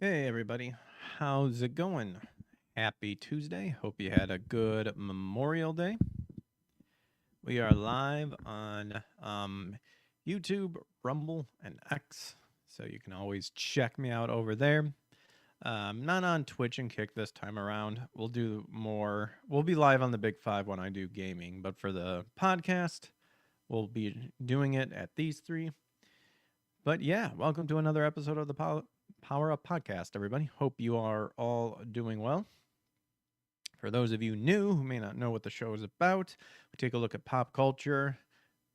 Hey everybody, how's it going? Happy Tuesday. Hope you had a good Memorial Day. We are live on YouTube, Rumble, and X, so you can always check me out over there. Not on Twitch and Kick this time around. We'll do more. We'll be live on the Big Five when I do gaming, but for the podcast, we'll be doing it at these three. But yeah, welcome to another episode of the Power Up Podcast, everybody. Hope you are all doing well. For those of you new who may not know what the show is about, we take a look at pop culture,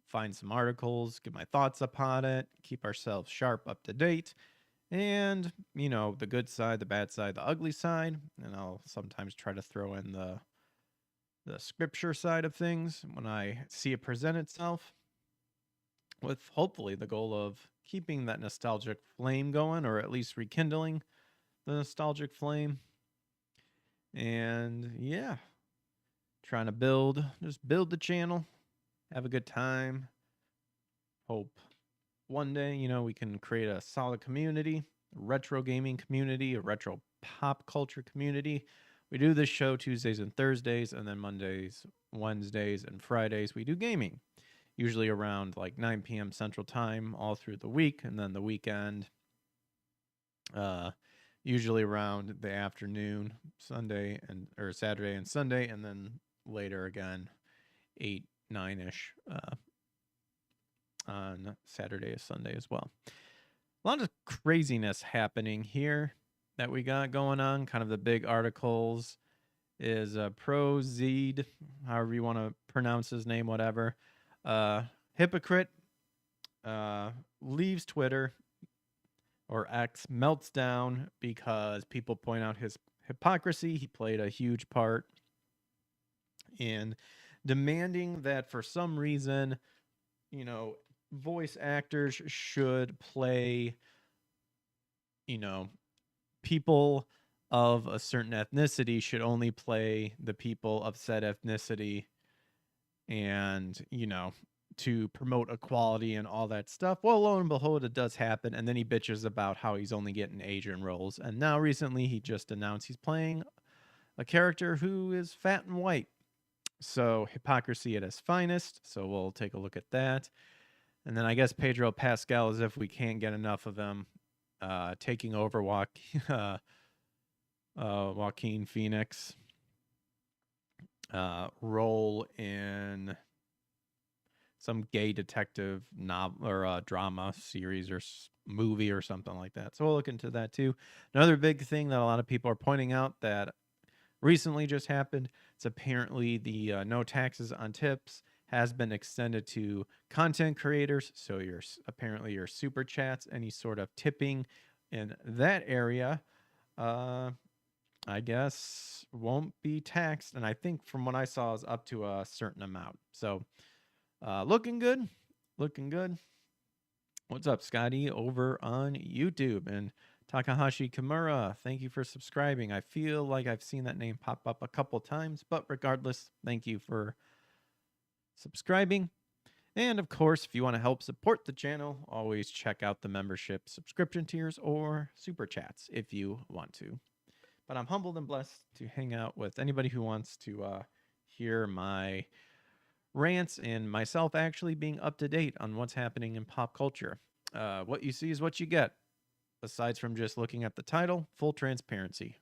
find some articles, give my thoughts upon it, keep ourselves sharp, up to date, and, the good side, the bad side, the ugly side. And I'll sometimes try to throw in the scripture side of things when I see it present itself, with hopefully the goal of keeping that nostalgic flame going, or at least rekindling the nostalgic flame. And yeah, trying to just build the channel, have a good time. Hope one day, we can create a solid community, a retro gaming community, a retro pop culture community. We do this show Tuesdays and Thursdays, and then Mondays, Wednesdays, and Fridays we do gaming, usually around like 9 p.m. Central Time all through the week, and then the weekend, usually around the afternoon, Saturday and Sunday, and then later again, 8, 9-ish on Saturday and Sunday as well. A lot of craziness happening here that we got going on. Kind of the big articles is ProZD, however you want to pronounce his name, whatever. Hypocrite leaves Twitter, or X, melts down because people point out his hypocrisy. He played a huge part in demanding that for some reason, voice actors should play, people of a certain ethnicity should only play the people of said ethnicity, and, to promote equality and all that stuff. Well, lo and behold, it does happen. And then he bitches about how he's only getting Asian roles. And now recently he just announced he's playing a character who is fat and white. So hypocrisy at its finest. So we'll take a look at that. And then I guess Pedro Pascal, as if we can't get enough of him, taking over Joaquin Phoenix role in some gay detective novel or drama series or movie or something like that. So we'll look into that too. Another big thing that a lot of people are pointing out that recently just happened, it's apparently the no taxes on tips has been extended to content creators. So apparently your super chats, any sort of tipping in that area, I guess won't be taxed. And I think from what I saw is up to a certain amount. So looking good. What's up, Scotty, over on YouTube? And Takahashi Kimura, thank you for subscribing. I feel like I've seen that name pop up a couple times, but regardless, thank you for subscribing. And of course, if you want to help support the channel, always check out the membership subscription tiers or super chats if you want to. But I'm humbled and blessed to hang out with anybody who wants to hear my rants and myself actually being up to date on what's happening in pop culture. What you see is what you get. Aside from just looking at the title, full transparency.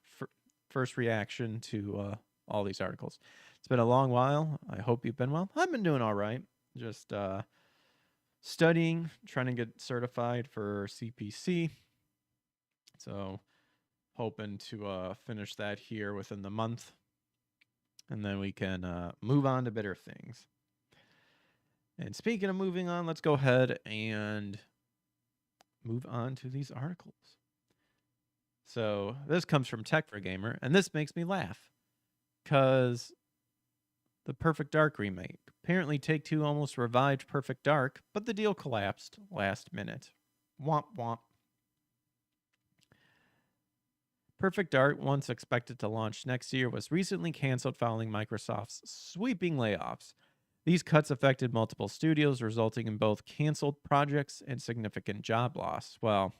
First reaction to all these articles. It's been a long while. I hope you've been well. I've been doing all right. Just studying, trying to get certified for CPC. So hoping to finish that here within the month. And then we can move on to better things. And speaking of moving on, let's go ahead and move on to these articles. So this comes from Tech for a Gamer, and this makes me laugh because the Perfect Dark remake. Apparently Take-Two almost revived Perfect Dark, but the deal collapsed last minute. Womp womp. Perfect Dark, once expected to launch next year, was recently canceled following Microsoft's sweeping layoffs. These cuts affected multiple studios, resulting in both canceled projects and significant job loss. Well,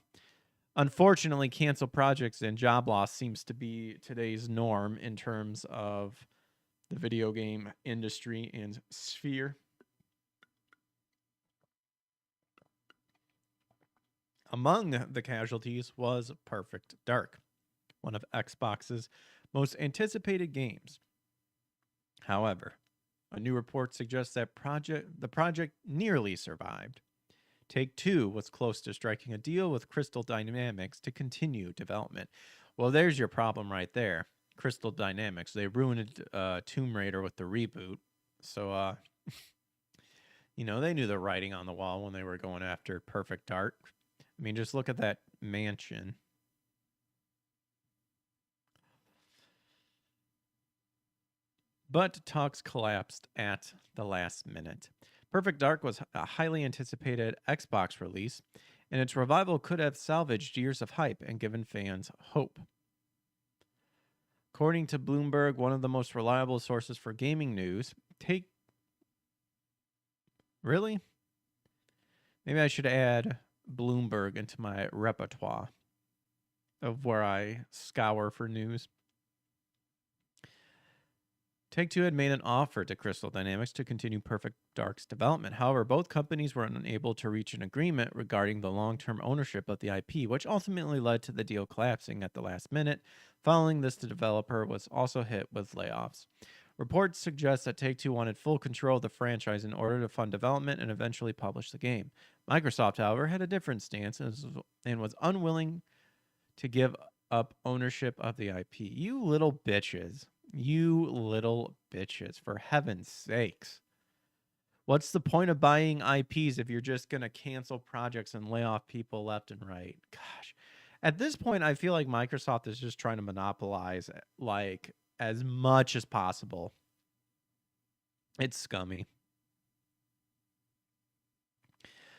Unfortunately, cancel projects and job loss seems to be today's norm in terms of the video game industry and sphere. Among the casualties was Perfect Dark, one of Xbox's most anticipated games. However, a new report suggests that the project nearly survived. Take-Two was close to striking a deal with Crystal Dynamics to continue development. Well, there's your problem right there. Crystal Dynamics. They ruined Tomb Raider with the reboot. So, they knew the writing on the wall when they were going after Perfect Dark. I mean, just look at that mansion. But talks collapsed at the last minute. Perfect Dark was a highly anticipated Xbox release, and its revival could have salvaged years of hype and given fans hope. According to Bloomberg, one of the most reliable sources for gaming news, Really? Maybe I should add Bloomberg into my repertoire of where I scour for news. Take-Two had made an offer to Crystal Dynamics to continue Perfect Dark's development. However, both companies were unable to reach an agreement regarding the long-term ownership of the IP, which ultimately led to the deal collapsing at the last minute. Following this, the developer was also hit with layoffs. Reports suggest that Take-Two wanted full control of the franchise in order to fund development and eventually publish the game. Microsoft, however, had a different stance and was unwilling to give up ownership of the IP. You little bitches. You little bitches, for heaven's sakes. What's the point of buying IPs if you're just going to cancel projects and lay off people left and right? Gosh. At this point, I feel like Microsoft is just trying to monopolize as much as possible. It's scummy.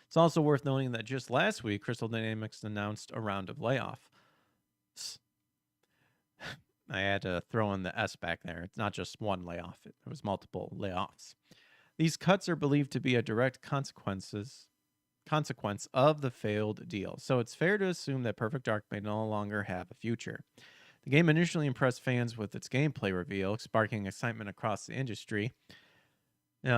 It's also worth noting that just last week, Crystal Dynamics announced a round of layoffs. I had to throw in the S back there. It's not just one layoff. There was multiple layoffs. These cuts are believed to be a direct consequence of the failed deal. So it's fair to assume that Perfect Dark may no longer have a future. The game initially impressed fans with its gameplay reveal, sparking excitement across the industry.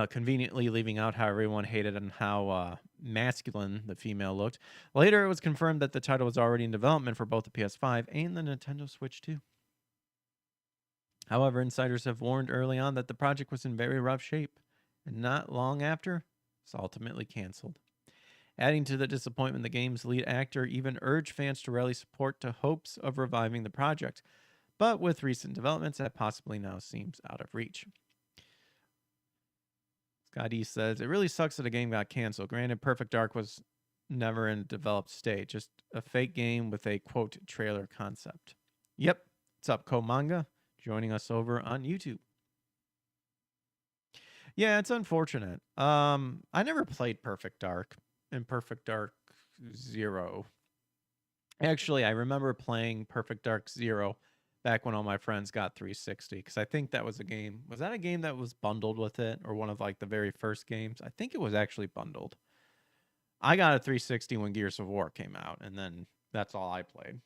Conveniently leaving out how everyone hated and how masculine the female looked. Later, it was confirmed that the title was already in development for both the PS5 and the Nintendo Switch 2. However, insiders have warned early on that the project was in very rough shape, and not long after, it's ultimately canceled. Adding to the disappointment, the game's lead actor even urged fans to rally support to hopes of reviving the project, but with recent developments, that possibly now seems out of reach. Scott E says, it really sucks that a game got canceled. Granted, Perfect Dark was never in a developed state, just a fake game with a, quote, trailer concept. Yep, what's up, Komanga? Joining us over on YouTube. Yeah, it's unfortunate. I never played Perfect Dark and Perfect Dark Zero. Actually, I remember playing Perfect Dark Zero back when all my friends got 360, because I think that was a game. Was that a game that was bundled with it, or one of the very first games? I think it was actually bundled. I got a 360 when Gears of War came out, and then that's all I played.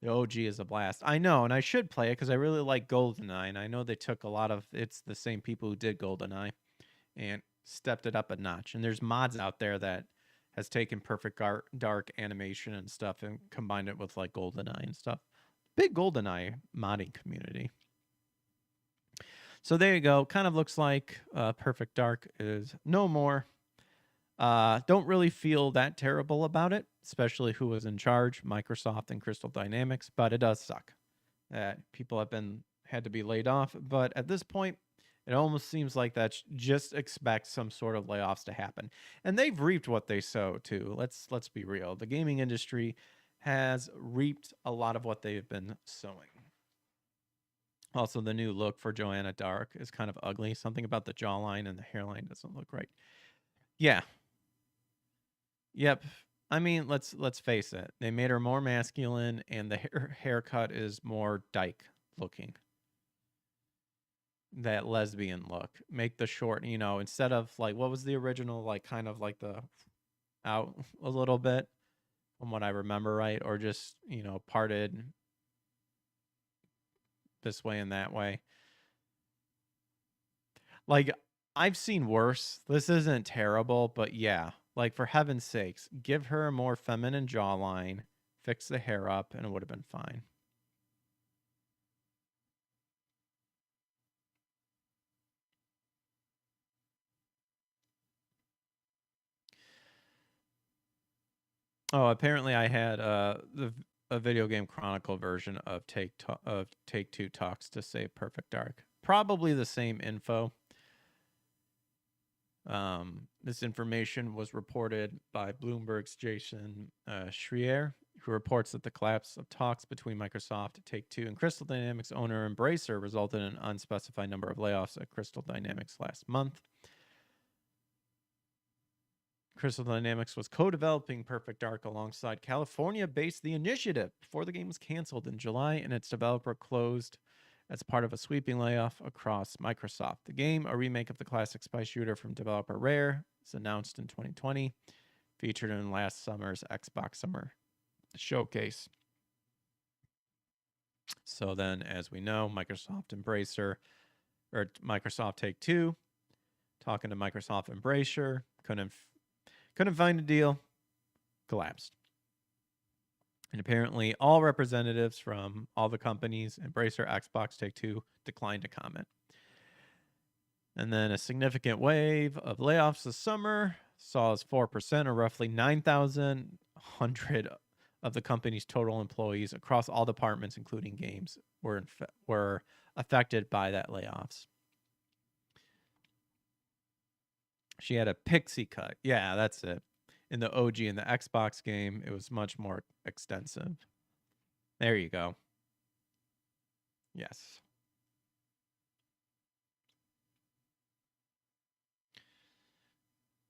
The OG is a blast. I know, and I should play it because I really like GoldenEye, and I know they took it's the same people who did GoldenEye and stepped it up a notch. And there's mods out there that has taken Perfect Dark animation and stuff and combined it with GoldenEye and stuff. Big GoldenEye modding community. So there you go. Kind of looks like Perfect Dark is no more. Don't really feel that terrible about it, especially who was in charge, Microsoft and Crystal Dynamics, but it does suck that people had to be laid off. But at this point, it almost seems like that just expect some sort of layoffs to happen. And they've reaped what they sow too. Let's be real. The gaming industry has reaped a lot of what they've been sowing. Also, the new look for Joanna Dark is kind of ugly. Something about the jawline and the hairline doesn't look right. Yeah. Yep. I mean, let's face it. They made her more masculine, and the haircut is more dyke looking. That lesbian look. Make the short, instead of what was the original, kind of the out a little bit. from what I remember right, or just, you know, parted this way and that way. Like, I've seen worse. This isn't terrible, but yeah. Like, for heaven's sakes, give her a more feminine jawline, fix the hair up, and it would have been fine. Oh, apparently I had a video game chronicle version of Take Two Talks to Save Perfect Dark. Probably the same info. This information was reported by Bloomberg's Jason Schreier, who reports that the collapse of talks between Microsoft, Take-Two, and Crystal Dynamics owner Embracer resulted in an unspecified number of layoffs at Crystal Dynamics last month. Crystal Dynamics was co-developing Perfect Dark alongside California-based The Initiative before the game was canceled in July and its developer closed as part of a sweeping layoff across Microsoft. The game, a remake of the classic spy shooter from developer Rare, is announced in 2020, featured in last summer's Xbox Summer Showcase. So then, as we know, Microsoft Take-Two, talking to Microsoft Embracer, couldn't find a deal, collapsed. And apparently all representatives from all the companies, Embracer, Xbox, Take-Two, declined to comment. And then a significant wave of layoffs this summer saw as 4%, or roughly 9,100 of the company's total employees across all departments, including games, were affected by that layoffs. She had a pixie cut. Yeah, that's it. In the OG and the Xbox game, it was much more extensive. There you go. Yes.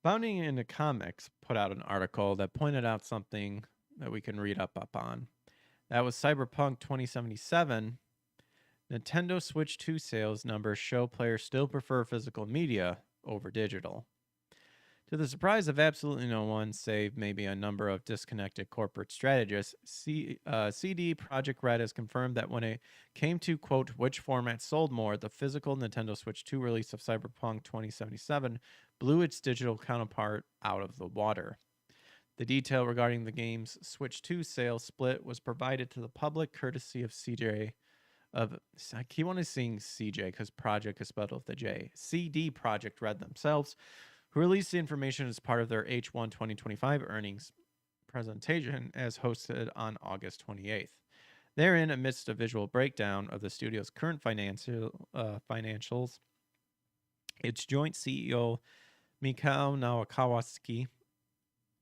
Bounding into Comics put out an article that pointed out something that we can read up on. That was Cyberpunk 2077. Nintendo Switch 2 sales numbers show players still prefer physical media over digital. To the surprise of absolutely no one, save maybe a number of disconnected corporate strategists, CD Projekt Red has confirmed that when it came to, quote, which format sold more, the physical Nintendo Switch 2 release of Cyberpunk 2077 blew its digital counterpart out of the water. The detail regarding the game's Switch 2 sales split was provided to the public courtesy of I keep wanting to sing CJ because project is spelled with the J. CD Projekt Red themselves, who released the information as part of their H1 2025 earnings presentation as hosted on August 28th. Therein, amidst a visual breakdown of the studio's current financials, its joint CEO, Mikao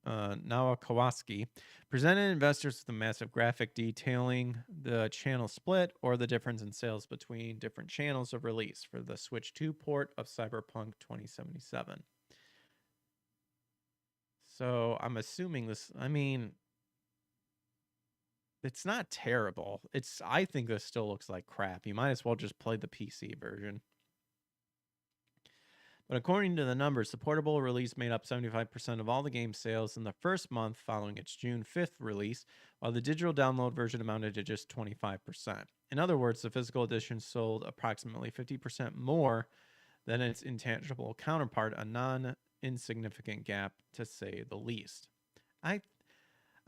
Nawakawski, presented investors with a massive graphic detailing the channel split or the difference in sales between different channels of release for the Switch 2 port of Cyberpunk 2077. So I'm assuming this, I mean, it's not terrible. I think this still looks like crap. You might as well just play the PC version. But according to the numbers, the portable release made up 75% of all the game sales in the first month following its June 5th release, while the digital download version amounted to just 25%. In other words, the physical edition sold approximately 50% more than its intangible counterpart, a non-insignificant gap to say the least. I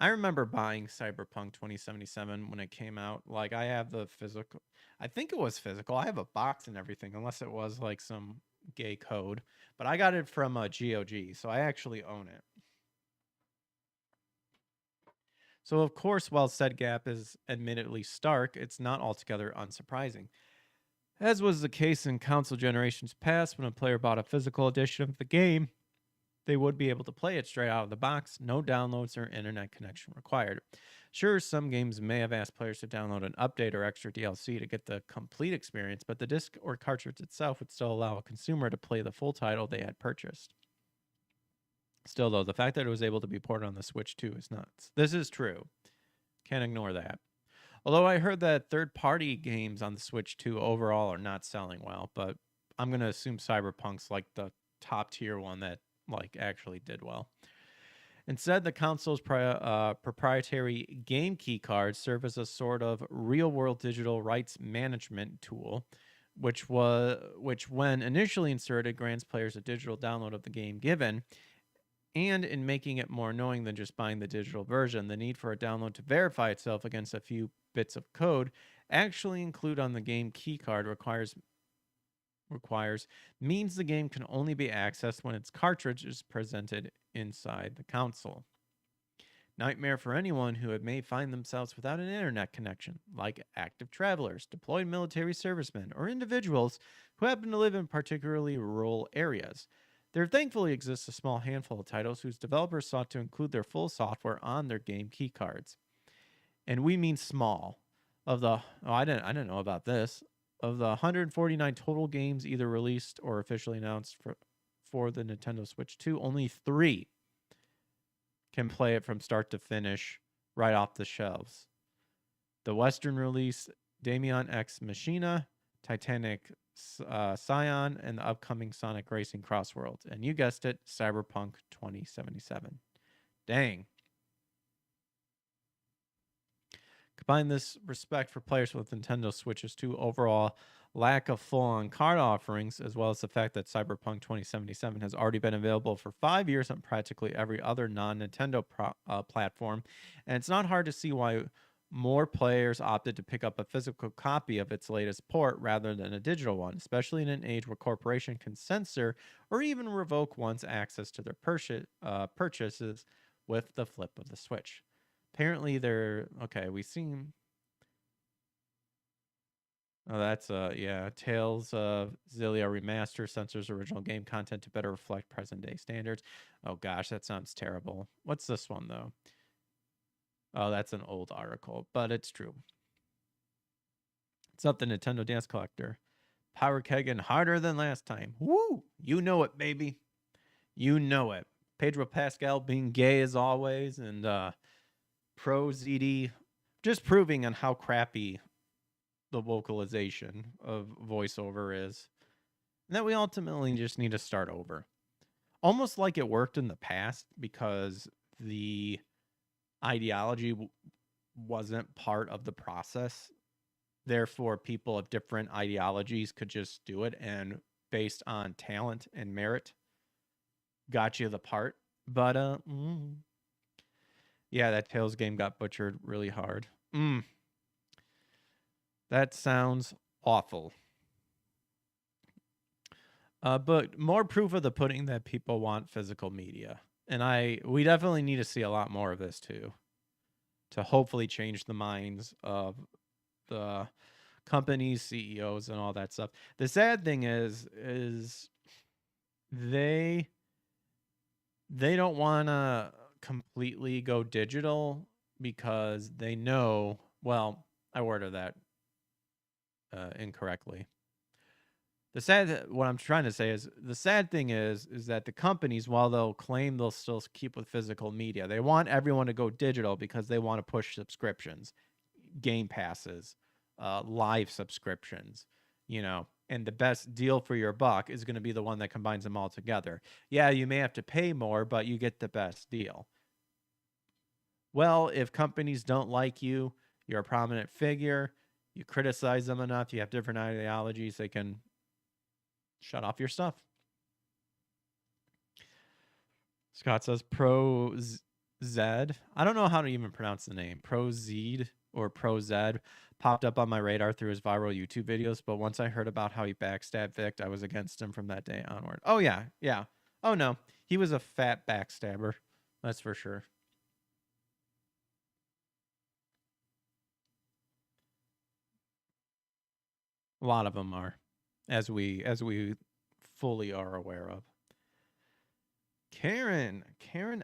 remember buying Cyberpunk 2077 when it came out. Like, I have the physical. I think it was physical. I have a box and everything, unless it was like some gay code. But I got it from GOG, so I actually own it. So, of course, while said gap is admittedly stark, it's not altogether unsurprising. As was the case in console generations past, when a player bought a physical edition of the game, they would be able to play it straight out of the box, no downloads or internet connection required. Sure, some games may have asked players to download an update or extra DLC to get the complete experience, but the disc or cartridge itself would still allow a consumer to play the full title they had purchased. Still, though, the fact that it was able to be ported on the Switch 2 is nuts. This is true. Can't ignore that. Although I heard that third-party games on the Switch 2 overall are not selling well, but I'm going to assume Cyberpunk's like the top tier one that like actually did well. Instead, the console's proprietary game key cards serve as a sort of real-world digital rights management tool, which, when initially inserted, grants players a digital download of the game given. And in making it more annoying than just buying the digital version, the need for a download to verify itself against a few bits of code actually include on the game keycard means the game can only be accessed when its cartridge is presented inside the console. Nightmare for anyone who may find themselves without an internet connection, like active travelers, deployed military servicemen, or individuals who happen to live in particularly rural areas. There thankfully exists a small handful of titles whose developers sought to include their full software on their game keycards. And we mean small. I didn't know about this. Of the 149 total games either released or officially announced for the Nintendo Switch 2, only 3 can play it from start to finish right off the shelves. The Western release, Daemon X Machina, Titanic Scion, and the upcoming Sonic Racing Cross Worlds. And you guessed it, Cyberpunk 2077. Dang. Combine this respect for players with Nintendo Switches to overall lack of full-on card offerings, as well as the fact that Cyberpunk 2077 has already been available for 5 years on practically every other non-Nintendo platform, and it's not hard to see why more players opted to pick up a physical copy of its latest port rather than a digital one, especially in an age where corporations can censor or even revoke one's access to their purchases with the flip of the Switch. Apparently we seem... Oh, that's, Tales of Xillia Remaster censors original game content to better reflect present-day standards. Oh, gosh, that sounds terrible. What's this one, though? Oh, that's an old article, but it's true. It's up the Nintendo Dance Collector. Power kegging harder than last time. Woo! You know it, baby. You know it. Pedro Pascal being gay as always, and ProZD just proving on how crappy the vocalization of voiceover is. And that we ultimately just need to start over. Almost like it worked in the past because the ideology wasn't part of the process. Therefore, people of different ideologies could just do it, and based on talent and merit, got you the part. But yeah, that Tales game got butchered really hard. That sounds awful. But more proof of the pudding that people want physical media. And we definitely need to see a lot more of this too, to hopefully change the minds of the companies, CEOs, and all that stuff. The sad thing is they don't want to completely go digital because they know, well, I worded that incorrectly. What I'm trying to say is the sad thing is that the companies, while they'll claim they'll still keep with physical media, they want everyone to go digital because they want to push subscriptions, game passes, live subscriptions, and the best deal for your buck is going to be the one that combines them all together. Yeah, you may have to pay more, but you get the best deal. Well, if companies don't like you, you're a prominent figure, you criticize them enough, you have different ideologies, they can shut off your stuff. Scott says ProZD. I don't know how to even pronounce the name. ProZD or ProZD popped up on my radar through his viral YouTube videos, but once I heard about how he backstabbed Vic, I was against him from that day onward. Oh, yeah. Oh, no. He was a fat backstabber. That's for sure. A lot of them are, as we fully are aware of. Karen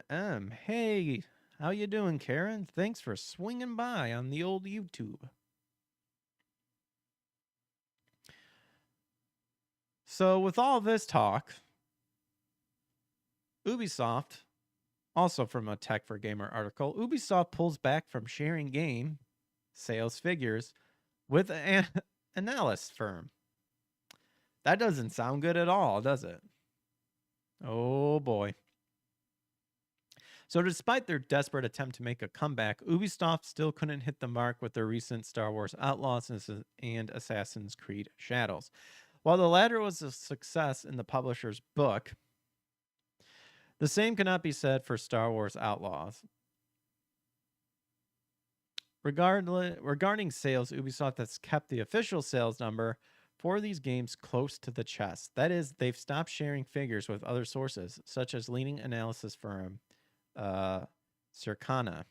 M. Hey, how you doing, Karen? Thanks for swinging by on the old YouTube. So with all this talk, Ubisoft, also from a Tech for Gamer article, Ubisoft pulls back from sharing game sales figures with an analyst firm. That doesn't sound good at all, does it? Oh boy. So despite their desperate attempt to make a comeback, Ubisoft still couldn't hit the mark with their recent Star Wars Outlaws and Assassin's Creed Shadows. While the latter was a success in the publisher's book, the same cannot be said for Star Wars Outlaws. Regarding sales, Ubisoft has kept the official sales number for these games close to the chest. That is, they've stopped sharing figures with other sources, such as leading analysis firm Circana.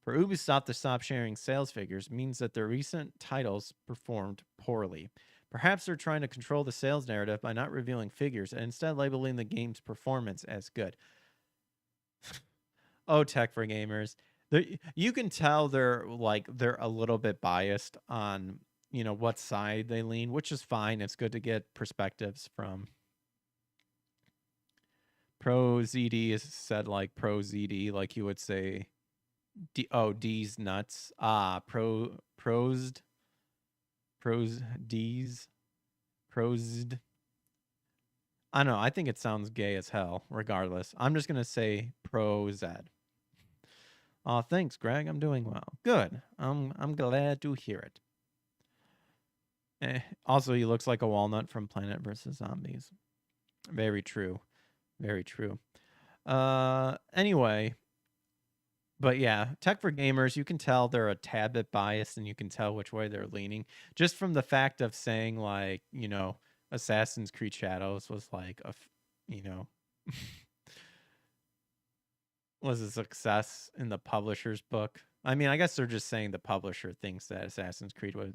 For Ubisoft to stop sharing sales figures means that their recent titles performed poorly. Perhaps they're trying to control the sales narrative by not revealing figures and instead labeling the game's performance as good. Oh, tech for gamers. You can tell they're a little bit biased on, what side they lean, which is fine. It's good to get perspectives from ProZD is said like ProZD, like you would say D's nuts. Prosd. I don't know. I think it sounds gay as hell, regardless. I'm just going to say ProZ. Oh, thanks, Greg. I'm doing well. Good. I'm glad to hear it. Also, he looks like a walnut from Planet vs. Zombies. Very true. Very true. Anyway, but yeah, tech for gamers, you can tell they're a tad bit biased and you can tell which way they're leaning just from the fact of saying like, Assassin's Creed Shadows was like was a success in the publisher's book. I mean, I guess they're just saying the publisher thinks that Assassin's Creed was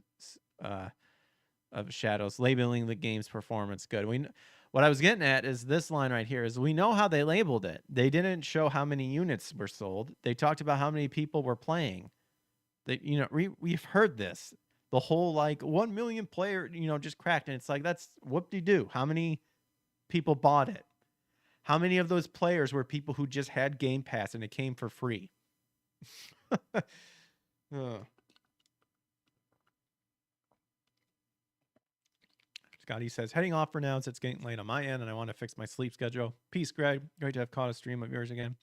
of Shadows, labeling the game's performance good. What I was getting at is this line right here is we know how they labeled it. They didn't show how many units were sold. They talked about how many people were playing. We've heard this. The whole 1 million player, just cracked. And it's like, that's whoop-de-doo. How many people bought it? How many of those players were people who just had Game Pass and it came for free? Scotty says, heading off for now. It's getting late on my end and I want to fix my sleep schedule. Peace, Greg. Great to have caught a stream of yours again.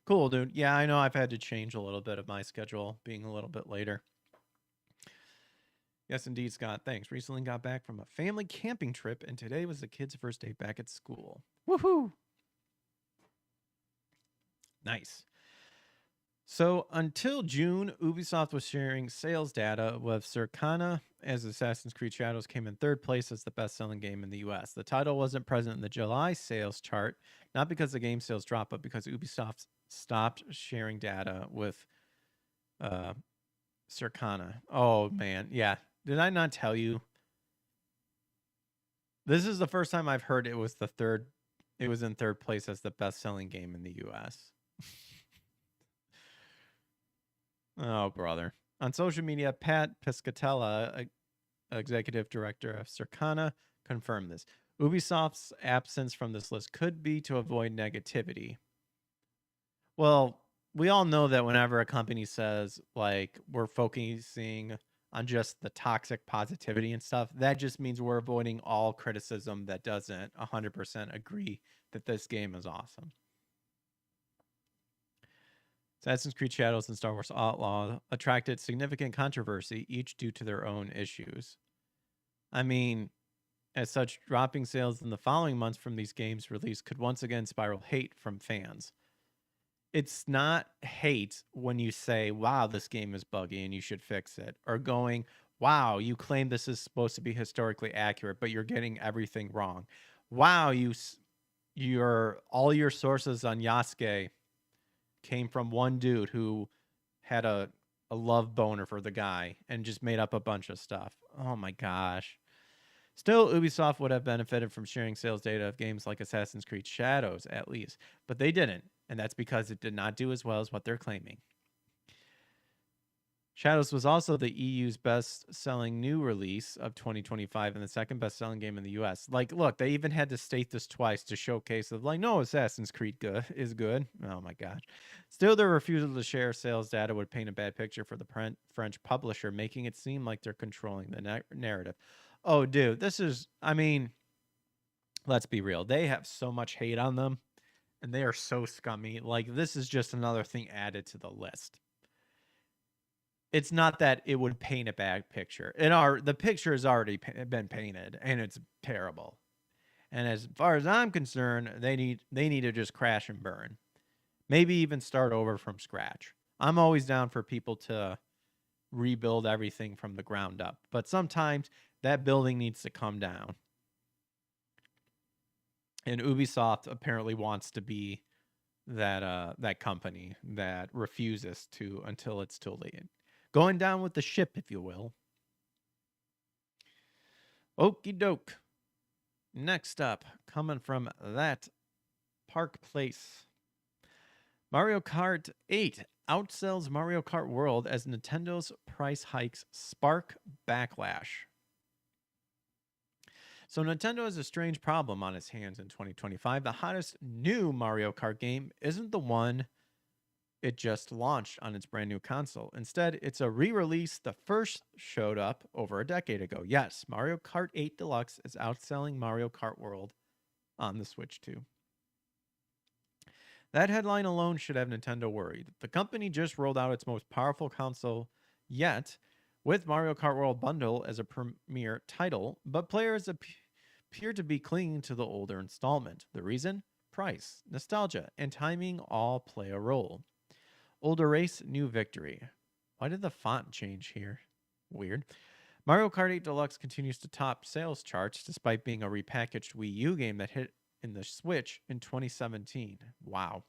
Cool, dude. Yeah, I know I've had to change a little bit of my schedule, being a little bit later. Yes, indeed, Scott. Thanks. Recently got back from a family camping trip, and today was the kids' first day back at school. Woohoo! Nice. So until June, Ubisoft was sharing sales data with Circana as Assassin's Creed Shadows came in third place as the best-selling game in the US. The title wasn't present in the July sales chart, not because the game sales dropped, but because Ubisoft stopped sharing data with Circana. Oh, man. Yeah. Did I not tell you? This is the first time I've heard it was in third place as the best-selling game in the US. Oh, brother. On social media, Pat Piscatella, executive director of Circana, confirmed this. Ubisoft's absence from this list could be to avoid negativity. Well, we all know that whenever a company says, we're focusing on just the toxic positivity and stuff, that just means we're avoiding all criticism that doesn't 100% agree that this game is awesome. Assassin's Creed Shadows and Star Wars Outlaw attracted significant controversy, each due to their own issues. I mean, as such, dropping sales in the following months from these games' release could once again spiral hate from fans. It's not hate when you say, wow, this game is buggy and you should fix it. Or going, wow, you claim this is supposed to be historically accurate, but you're getting everything wrong. Wow, all your sources on Yasuke came from one dude who had a love boner for the guy and just made up a bunch of stuff. Oh my gosh. Still, Ubisoft would have benefited from sharing sales data of games like Assassin's Creed Shadows, at least. But they didn't, and that's because it did not do as well as what they're claiming. Shadows was also the EU's best-selling new release of 2025 and the second best-selling game in the US. Look, they even had to state this twice to showcase no, Assassin's Creed is good. Oh my gosh. Still, their refusal to share sales data would paint a bad picture for the French publisher, making it seem like they're controlling the narrative. Oh, dude, let's be real. They have so much hate on them. and they are so scummy. Like, this is just another thing added to the list. It's not that it would paint a bad picture. The picture has already been painted, and it's terrible. And as far as I'm concerned, they need to just crash and burn. Maybe even start over from scratch. I'm always down for people to rebuild everything from the ground up, but sometimes that building needs to come down. And Ubisoft apparently wants to be that company that refuses to until it's too late. Going down with the ship, if you will. Okie doke. Next up, coming from that Park Place. Mario Kart 8 outsells Mario Kart World as Nintendo's price hikes spark backlash. So Nintendo has a strange problem on its hands in 2025. The hottest new Mario Kart game isn't the one it just launched on its brand new console. Instead, it's a re-release that first showed up over a decade ago. Yes, Mario Kart 8 Deluxe is outselling Mario Kart World on the Switch 2. That headline alone should have Nintendo worried. The company just rolled out its most powerful console yet with Mario Kart World Bundle as a premier title, but players appear to be clinging to the older installment. The reason? Price, nostalgia, and timing all play a role. Older race, new victory. Why did the font change here? Weird. Mario Kart 8 Deluxe continues to top sales charts despite being a repackaged Wii U game that hit in the Switch in 2017. Wow.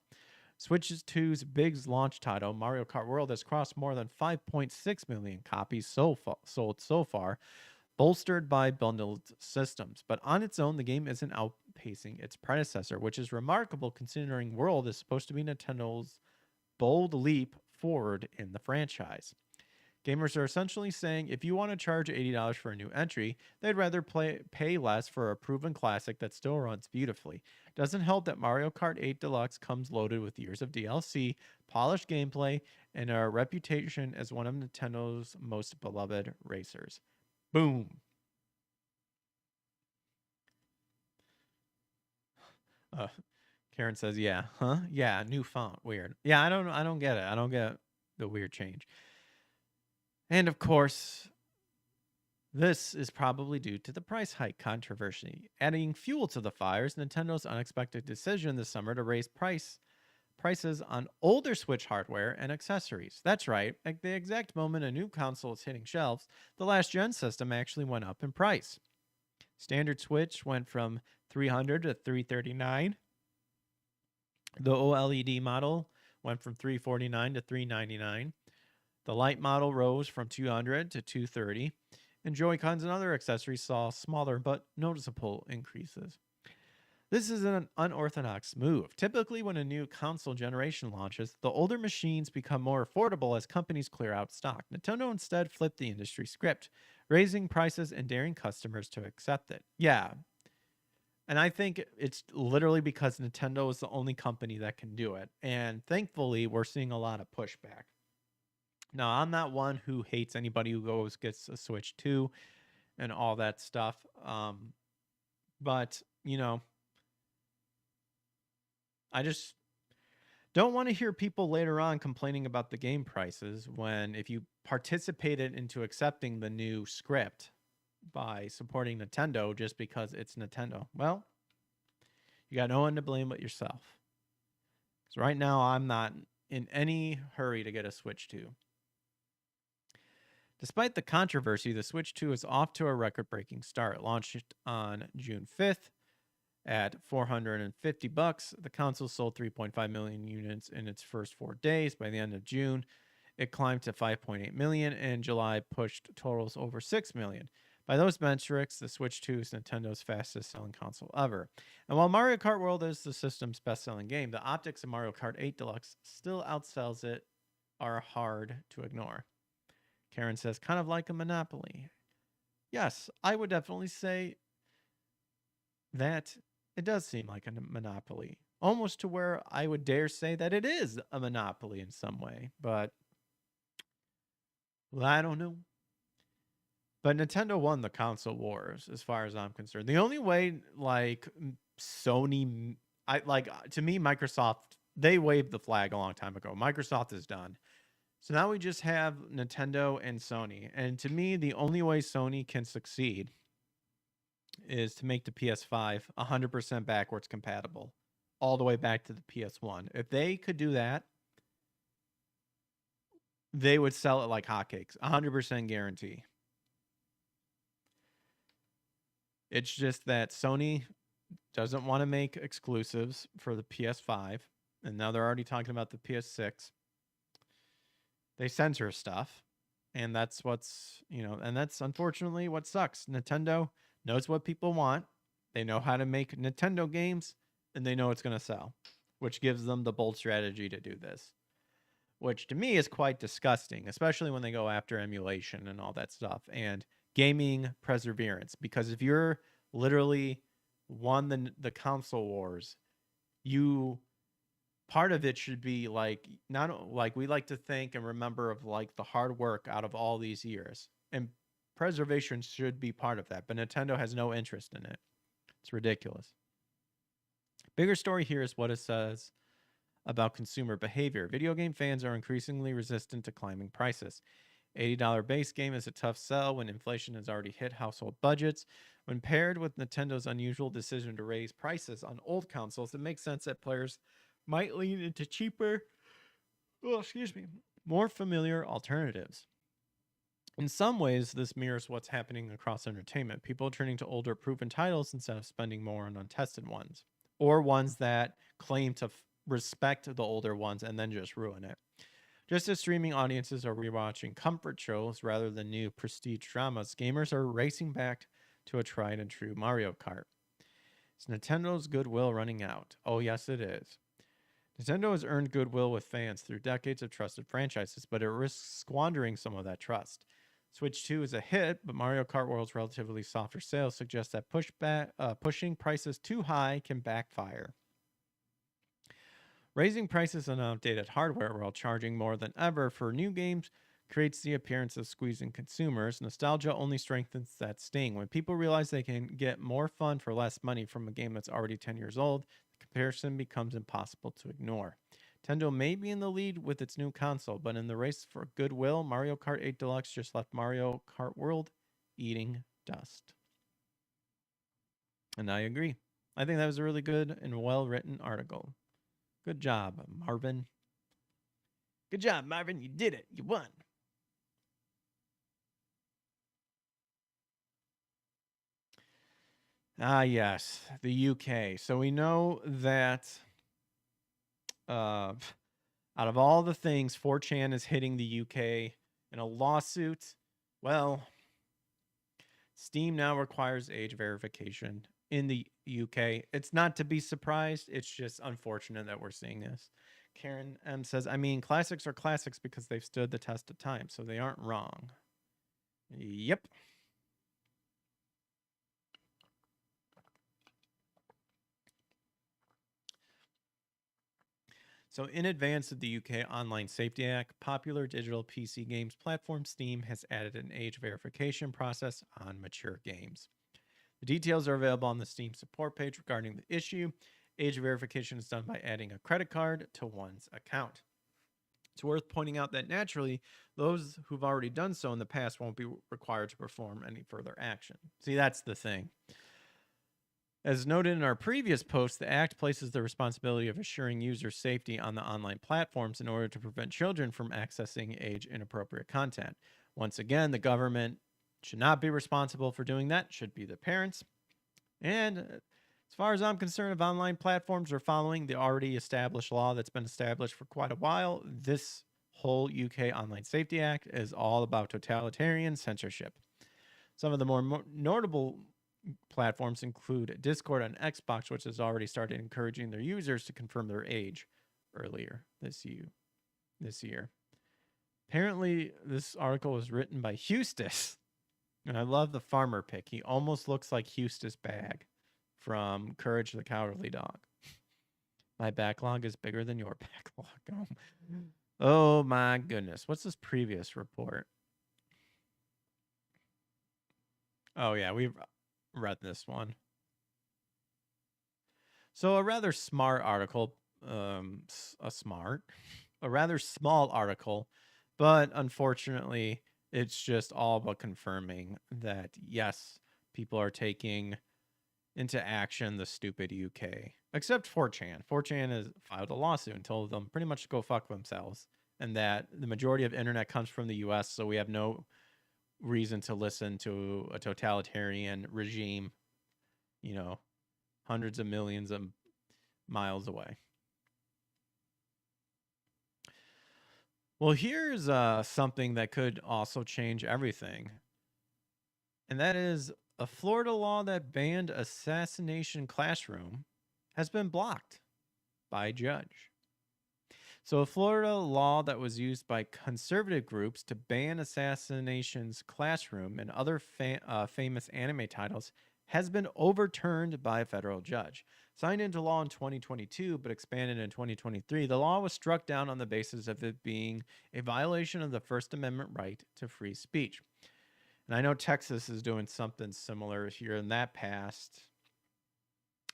Switch 2's big launch title, Mario Kart World, has crossed more than 5.6 million copies sold so far, bolstered by bundled systems. But on its own, the game isn't outpacing its predecessor, which is remarkable considering World is supposed to be Nintendo's bold leap forward in the franchise. Gamers are essentially saying if you want to charge $80 for a new entry, they'd rather pay less for a proven classic that still runs beautifully. Doesn't help that Mario Kart 8 Deluxe comes loaded with years of DLC, polished gameplay, and a reputation as one of Nintendo's most beloved racers. Boom. Karen says, yeah, huh? Yeah, new font. Weird. Yeah, I don't get it. I don't get the weird change. And of course, this is probably due to the price hike controversy. Adding fuel to the fires, Nintendo's unexpected decision this summer to raise prices on older Switch hardware and accessories. That's right. At the exact moment a new console is hitting shelves, the last gen system actually went up in price. Standard Switch went from $300 to $339. The OLED model went from $349 to $399. The light model rose from $200 to $230, and Joy-Cons and other accessories saw smaller but noticeable increases. This is an unorthodox move. Typically, when a new console generation launches, the older machines become more affordable as companies clear out stock. Nintendo instead flipped the industry script, raising prices and daring customers to accept it. Yeah. And I think it's literally because Nintendo is the only company that can do it. And thankfully, we're seeing a lot of pushback. Now, I'm not one who hates anybody who gets a Switch 2 and all that stuff. But, you know, I just don't want to hear people later on complaining about the game prices when if you participated into accepting the new script by supporting Nintendo just because it's Nintendo, well, you got no one to blame but yourself. Because right now, I'm not in any hurry to get a Switch 2. Despite the controversy, the Switch 2 is off to a record-breaking start. Launched on June 5th at $450. The console sold 3.5 million units in its first 4 days. By the end of June, it climbed to 5.8 million, and July pushed totals over 6 million. By those metrics, the Switch 2 is Nintendo's fastest-selling console ever. And while Mario Kart World is the system's best-selling game, the optics of Mario Kart 8 Deluxe still outsells it, are hard to ignore. Karen says, kind of like a monopoly. Yes, I would definitely say that it does seem like a monopoly. Almost to where I would dare say that it is a monopoly in some way. But, well, I don't know. But Nintendo won the console wars, as far as I'm concerned. The only way, like, Sony to me, Microsoft, they waved the flag a long time ago. Microsoft is done. So now we just have Nintendo and Sony. And to me, the only way Sony can succeed is to make the PS5 100% backwards compatible, all the way back to the PS1. If they could do that, they would sell it like hotcakes, 100% guarantee. It's just that Sony doesn't want to make exclusives for the PS5, and now they're already talking about the PS6. They censor stuff, and that's and that's unfortunately what sucks. Nintendo knows what people want. They know how to make Nintendo games, and they know it's going to sell, which gives them the bold strategy to do this, which to me is quite disgusting, especially when they go after emulation and all that stuff and gaming perseverance. Because if you're literally won the console wars, part of it should be like, not like we like to think and remember of like the hard work out of all these years, and preservation should be part of that, but Nintendo has no interest in it. It's ridiculous. Bigger story here is what it says about consumer behavior. Video game fans are increasingly resistant to climbing prices. $80 base game is a tough sell when inflation has already hit household budgets. When paired with Nintendo's unusual decision to raise prices on old consoles, it makes sense that players might lean into cheaper, more familiar alternatives. In some ways, this mirrors what's happening across entertainment. People are turning to older, proven titles instead of spending more on untested ones, or ones that claim to respect the older ones and then just ruin it. Just as streaming audiences are rewatching comfort shows rather than new prestige dramas, gamers are racing back to a tried and true Mario Kart. Is Nintendo's goodwill running out? Oh, yes, it is. Nintendo has earned goodwill with fans through decades of trusted franchises, but it risks squandering some of that trust. Switch 2 is a hit, but Mario Kart World's relatively softer sales suggest that pushing prices too high can backfire. Raising prices on outdated hardware while charging more than ever for new games creates the appearance of squeezing consumers. Nostalgia only strengthens that sting. When people realize they can get more fun for less money from a game that's already 10 years old, the comparison becomes impossible to ignore. Nintendo may be in the lead with its new console, but in the race for goodwill, Mario Kart 8 Deluxe just left Mario Kart World eating dust. And I agree. I think that was a really good and well-written article. Good job, Marvin. Good job, Marvin. You did it. You won. Ah, yes, the UK. So we know that out of all the things, 4chan is hitting the UK in a lawsuit. Well, Steam now requires age verification in the UK. It's not to be surprised. It's just unfortunate that we're seeing this. Karen M says, I mean, classics are classics because they've stood the test of time, so they aren't wrong. Yep. So in advance of the UK Online Safety Act, popular digital PC games platform Steam has added an age verification process on mature games. The details are available on the Steam support page regarding the issue. Age verification is done by adding a credit card to one's account. It's worth pointing out that naturally, those who've already done so in the past won't be required to perform any further action. See, that's the thing. As noted in our previous post, the Act places the responsibility of assuring user safety on the online platforms in order to prevent children from accessing age-inappropriate content. Once again, the government should not be responsible for doing that. It should be the parents. And as far as I'm concerned, if online platforms are following the already established law that's been established for quite a while, this whole UK Online Safety Act is all about totalitarian censorship. Some of the more notable platforms include Discord and Xbox, which has already started encouraging their users to confirm their age earlier this year. Apparently, this article was written by Hustis, and I love the farmer pick. He almost looks like Hustis Bag from Courage the Cowardly Dog. My backlog is bigger than your backlog. Oh my goodness. What's this previous report? Oh yeah, we've read this one. So a rather smart article, a rather small article, but unfortunately, it's just all but confirming that yes, people are taking into action the stupid UK. Except 4chan. 4chan has filed a lawsuit and told them pretty much to go fuck themselves. And that the majority of internet comes from the US, so we have no reason to listen to a totalitarian regime, hundreds of millions of miles away. Well, here's something that could also change everything. And that is a Florida law that banned assassination classroom has been blocked by a judge. So, a Florida law that was used by conservative groups to ban Assassination's Classroom and other famous anime titles has been overturned by a federal judge. Signed into law in 2022 but expanded in 2023, the law was struck down on the basis of it being a violation of the First Amendment right to free speech. And I know Texas is doing something similar here in that past,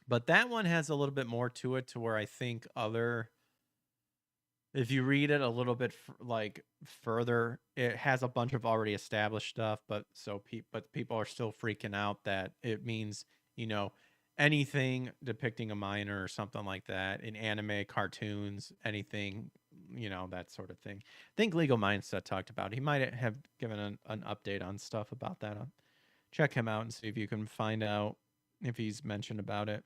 but that one has a little bit more to it, to where I think if you read it a little bit further, it has a bunch of already established stuff, but people are still freaking out that it means, anything depicting a minor or something like that in anime, cartoons, anything, that sort of thing. I think Legal Mindset talked about it. He might have given an update on stuff about that. Check him out and see if you can find out if he's mentioned about it.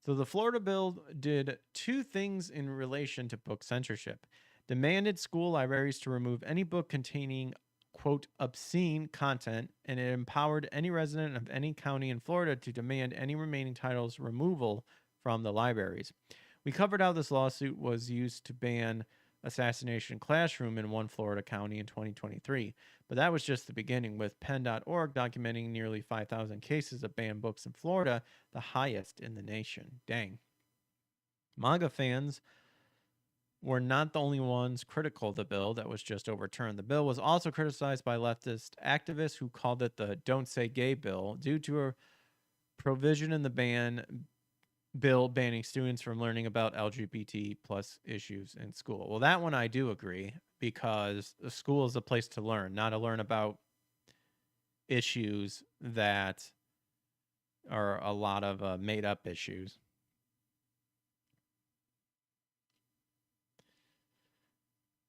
So the Florida bill did two things in relation to book censorship. Demanded school libraries to remove any book containing, quote, obscene content, and it empowered any resident of any county in Florida to demand any remaining titles removal from the libraries. We covered how this lawsuit was used to ban Assassination Classroom in one Florida county in 2023. But that was just the beginning, with Pen.org documenting nearly 5,000 cases of banned books in Florida, the highest in the nation. Dang. Manga fans were not the only ones critical of the bill that was just overturned. The bill was also criticized by leftist activists who called it the Don't Say Gay bill due to a provision in the bill banning students from learning about LGBT plus issues in school. Well, that one I do agree, because the school is a place to learn, not to learn about issues that are a lot of made up issues.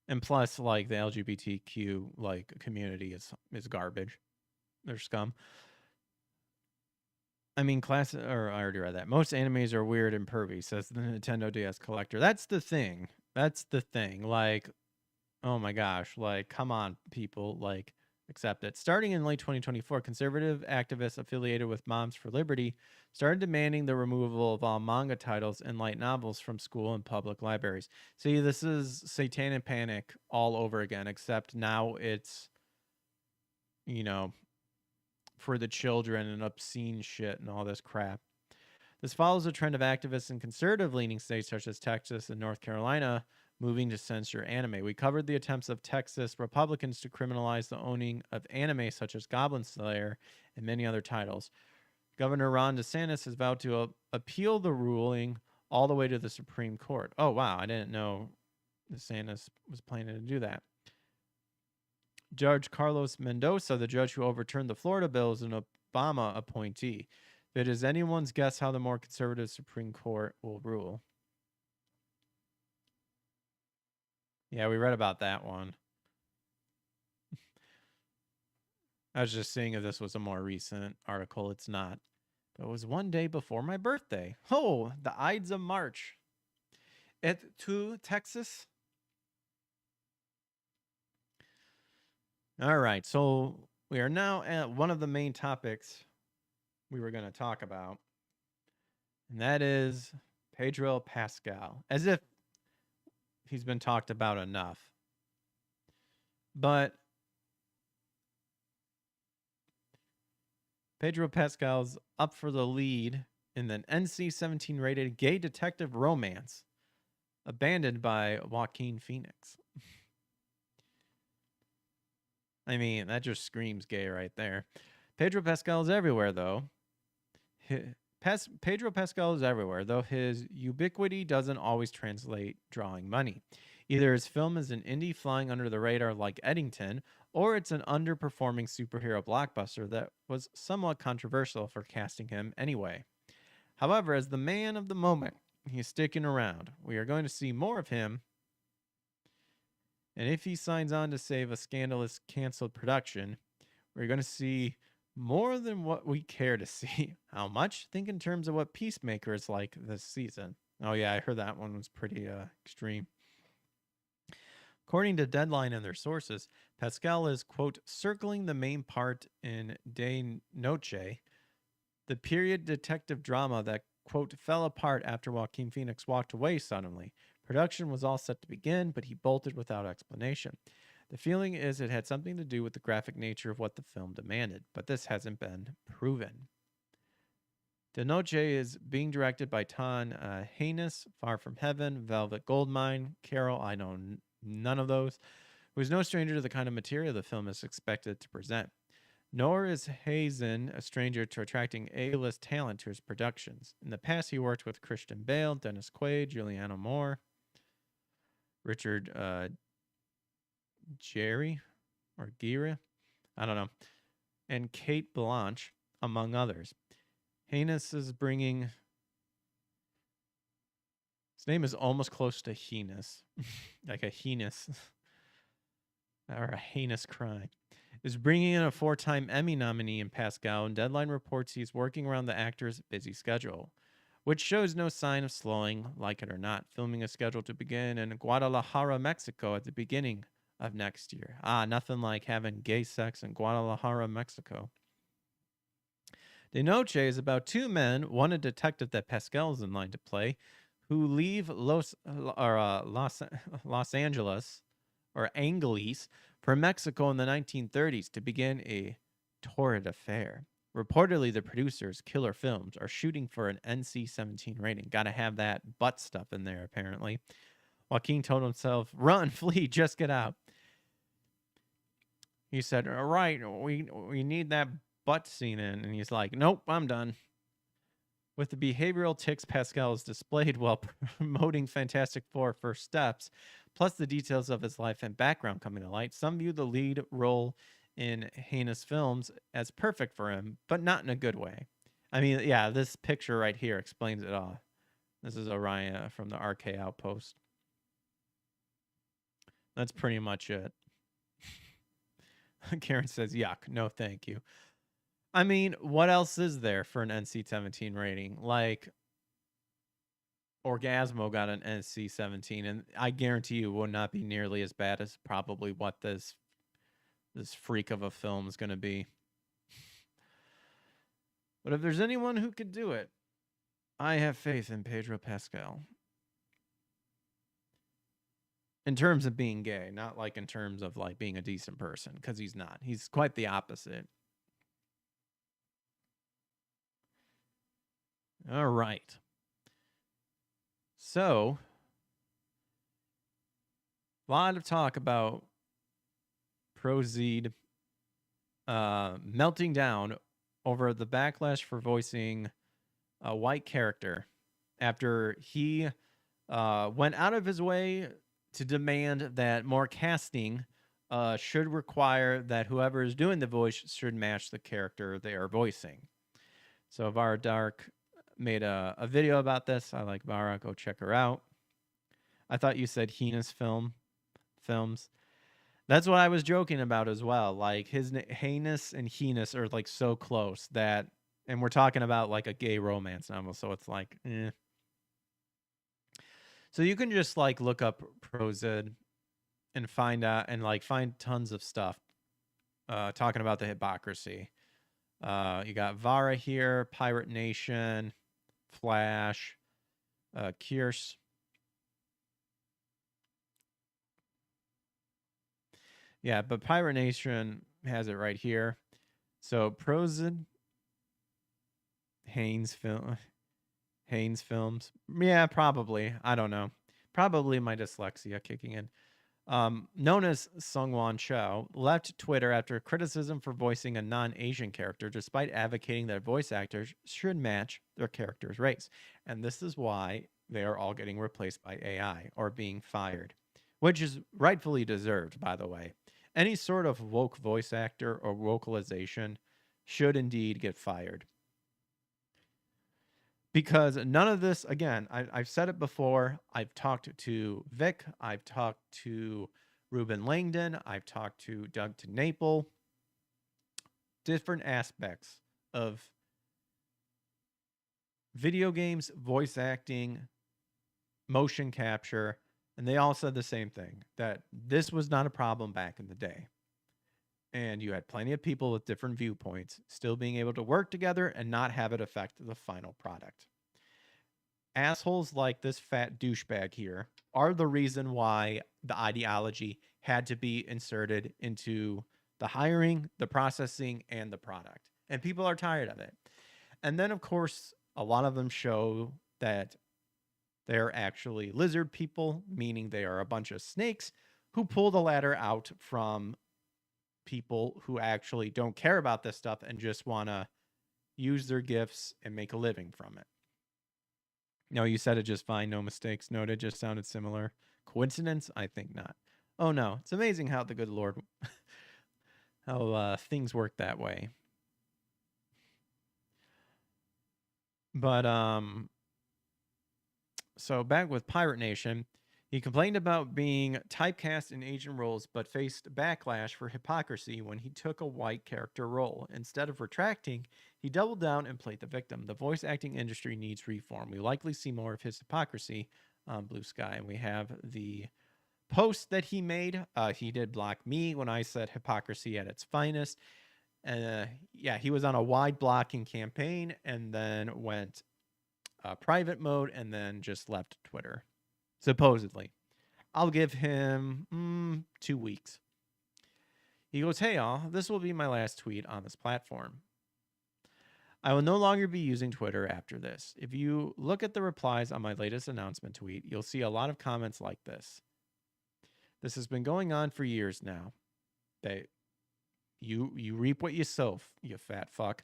And plus, the LGBTQ community is garbage. They're scum. I mean, I already read that. Most animes are weird and pervy, says the Nintendo DS collector. That's the thing. Oh my gosh. Come on, people. Accept it. Starting in late 2024, conservative activists affiliated with Moms for Liberty started demanding the removal of all manga titles and light novels from school and public libraries. See, this is Satanic Panic all over again, except now it's, for the children and obscene shit and all this crap. This follows a trend of activists in conservative-leaning states such as Texas and North Carolina moving to censor anime. We covered the attempts of Texas Republicans to criminalize the owning of anime such as Goblin Slayer and many other titles. Governor Ron DeSantis has vowed to appeal the ruling all the way to the Supreme Court. Oh, wow. I didn't know DeSantis was planning to do that. Judge Carlos Mendoza, the judge who overturned the Florida bill, is an Obama appointee. If it is anyone's guess how the more conservative Supreme Court will rule. Yeah, we read about that one. I was just seeing if this was a more recent article. It's not. But it was one day before my birthday. Oh, the Ides of March. To Texas. All right, so we are now at one of the main topics we were going to talk about, and that is Pedro Pascal, as if he's been talked about enough. But Pedro Pascal's up for the lead in an NC-17 rated gay detective romance, abandoned by Joaquin Phoenix. I mean, that just screams gay right there. Pedro Pascal is everywhere, though. Pedro Pascal is everywhere, though his ubiquity doesn't always translate drawing money. Either his film is an indie flying under the radar like Eddington, or it's an underperforming superhero blockbuster that was somewhat controversial for casting him anyway. However, as the man of the moment, he's sticking around. We are going to see more of him, and if he signs on to save a scandalous canceled production, we're going to see more than what we care to see. How much? Think in terms of what Peacemaker is like this season. Oh yeah, I heard that one was pretty extreme. According to Deadline and their sources, Pascal is, quote, circling the main part in De Noche, the period detective drama that, quote, fell apart after Joaquin Phoenix walked away suddenly. Production was all set to begin, but he bolted without explanation. The feeling is it had something to do with the graphic nature of what the film demanded, but this hasn't been proven. De Noche is being directed by Ton Haynes, Far From Heaven, Velvet Goldmine, Carol, I know none of those, who is no stranger to the kind of material the film is expected to present. Nor is Hazen a stranger to attracting A-list talent to his productions. In the past, he worked with Christian Bale, Dennis Quaid, Julianne Moore, Richard Gere, or Gira, I don't know, and Kate Blanche, among others. Haynes is bringing... His name is almost close to heinous, like a heinous, or a heinous crime. Is bringing in a 4-time Emmy nominee in Pascal, and Deadline reports he's working around the actor's busy schedule, which shows no sign of slowing, like it or not. Filming is scheduled to begin in Guadalajara, Mexico at the beginning of next year. Nothing like having gay sex in Guadalajara, Mexico. De Noche is about two men, one a detective that Pascal is in line to play, who leave Los Angeles, or Angeles, for Mexico in the 1930s to begin a torrid affair. Reportedly, the producers, Killer Films, are shooting for an NC-17 rating. Gotta have that butt stuff in there, apparently. Joaquin told himself, run, flee, just get out. He said, all right, we need that butt scene in. And he's like, nope, I'm done. With the behavioral tics Pascal has displayed while promoting Fantastic Four First Steps, plus the details of his life and background coming to light, some view the lead role in heinous films as perfect for him, but not in a good way. I mean, yeah, this picture right here explains it all. This is Orion from the RK Outpost. That's pretty much it. Karen says, yuck, no thank you. I mean, what else is there for an NC-17 rating? Like, Orgasmo got an NC-17, and I guarantee you it will not be nearly as bad as probably what this freak of a film is going to be. But if there's anyone who could do it, I have faith in Pedro Pascal. In terms of being gay, not like in terms of like being a decent person, because he's not. He's quite the opposite. All right. So, a lot of talk about ProZD melting down over the backlash for voicing a white character after he went out of his way to demand that more casting should require that whoever is doing the voice should match the character they are voicing. So Vara Dark made a video about this. I like Vara. Go check her out. I thought you said heinous films. That's what I was joking about as well. Like his heinous and heinous are like so close that, and we're talking about like a gay romance novel. So it's like, eh. So you can just like look up ProZD and find out and like find tons of stuff talking about the hypocrisy. You got Vara here, Pirate Nation, Flash, Kierce. Yeah, but Pirate Nation has it right here. So ProZD, Haynes Films. Yeah, probably. I don't know. Probably my dyslexia kicking in. known as Sungwon Cho, left Twitter after criticism for voicing a non-Asian character, despite advocating that voice actors should match their character's race. And this is why they are all getting replaced by AI or being fired, which is rightfully deserved, by the way. Any sort of woke voice actor or vocalization should indeed get fired. Because none of this, again, I've said it before. I've talked to Vic. I've talked to Ruben Langdon. I've talked to Doug TeNapel. Different aspects of video games, voice acting, motion capture. And they all said the same thing, that this was not a problem back in the day. And you had plenty of people with different viewpoints still being able to work together and not have it affect the final product. Assholes like this fat douchebag here are the reason why the ideology had to be inserted into the hiring, the processing, and the product. And people are tired of it. And then, of course, a lot of them show that they're actually lizard people, meaning they are a bunch of snakes who pull the ladder out from people who actually don't care about this stuff and just want to use their gifts and make a living from it. No, you said it just fine. No mistakes noted. Just sounded similar. Coincidence? I think not. Oh no, it's amazing how the good Lord, how things work that way. But so back with Pirate Nation. He complained about being typecast in Asian roles, but faced backlash for hypocrisy when he took a white character role. Instead of retracting, he doubled down and played the victim. The voice acting industry needs reform. We likely see more of his hypocrisy on Blue Sky. And we have the post that he made. He did block me when I said hypocrisy at its finest. Yeah, he was on a wide blocking campaign and then went private mode and then just left Twitter. Supposedly. I'll give him 2 weeks. He goes, hey, all, this will be my last tweet on this platform. I will no longer be using Twitter after this. If you look at the replies on my latest announcement tweet, you'll see a lot of comments like this. This has been going on for years now. You reap what you sow, you fat fuck.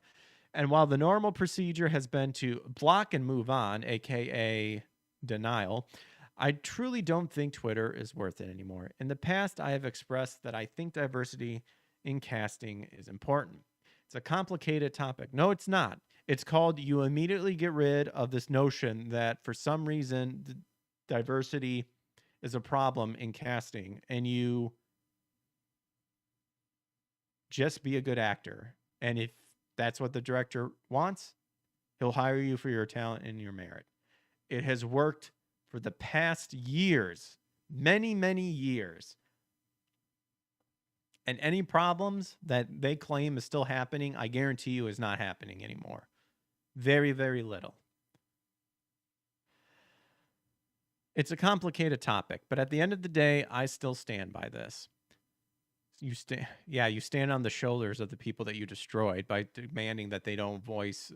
And while the normal procedure has been to block and move on, aka denial, I truly don't think Twitter is worth it anymore. In the past, I have expressed that I think diversity in casting is important. It's a complicated topic. No, it's not. It's called you immediately get rid of this notion that for some reason diversity is a problem in casting, and you just be a good actor. And if that's what the director wants, he'll hire you for your talent and your merit. It has worked for the past years, many, many years. And any problems that they claim is still happening, I guarantee you is not happening anymore. Very, very little. It's a complicated topic, but at the end of the day, I still stand by this. You stand on the shoulders of the people that you destroyed by demanding that they don't voice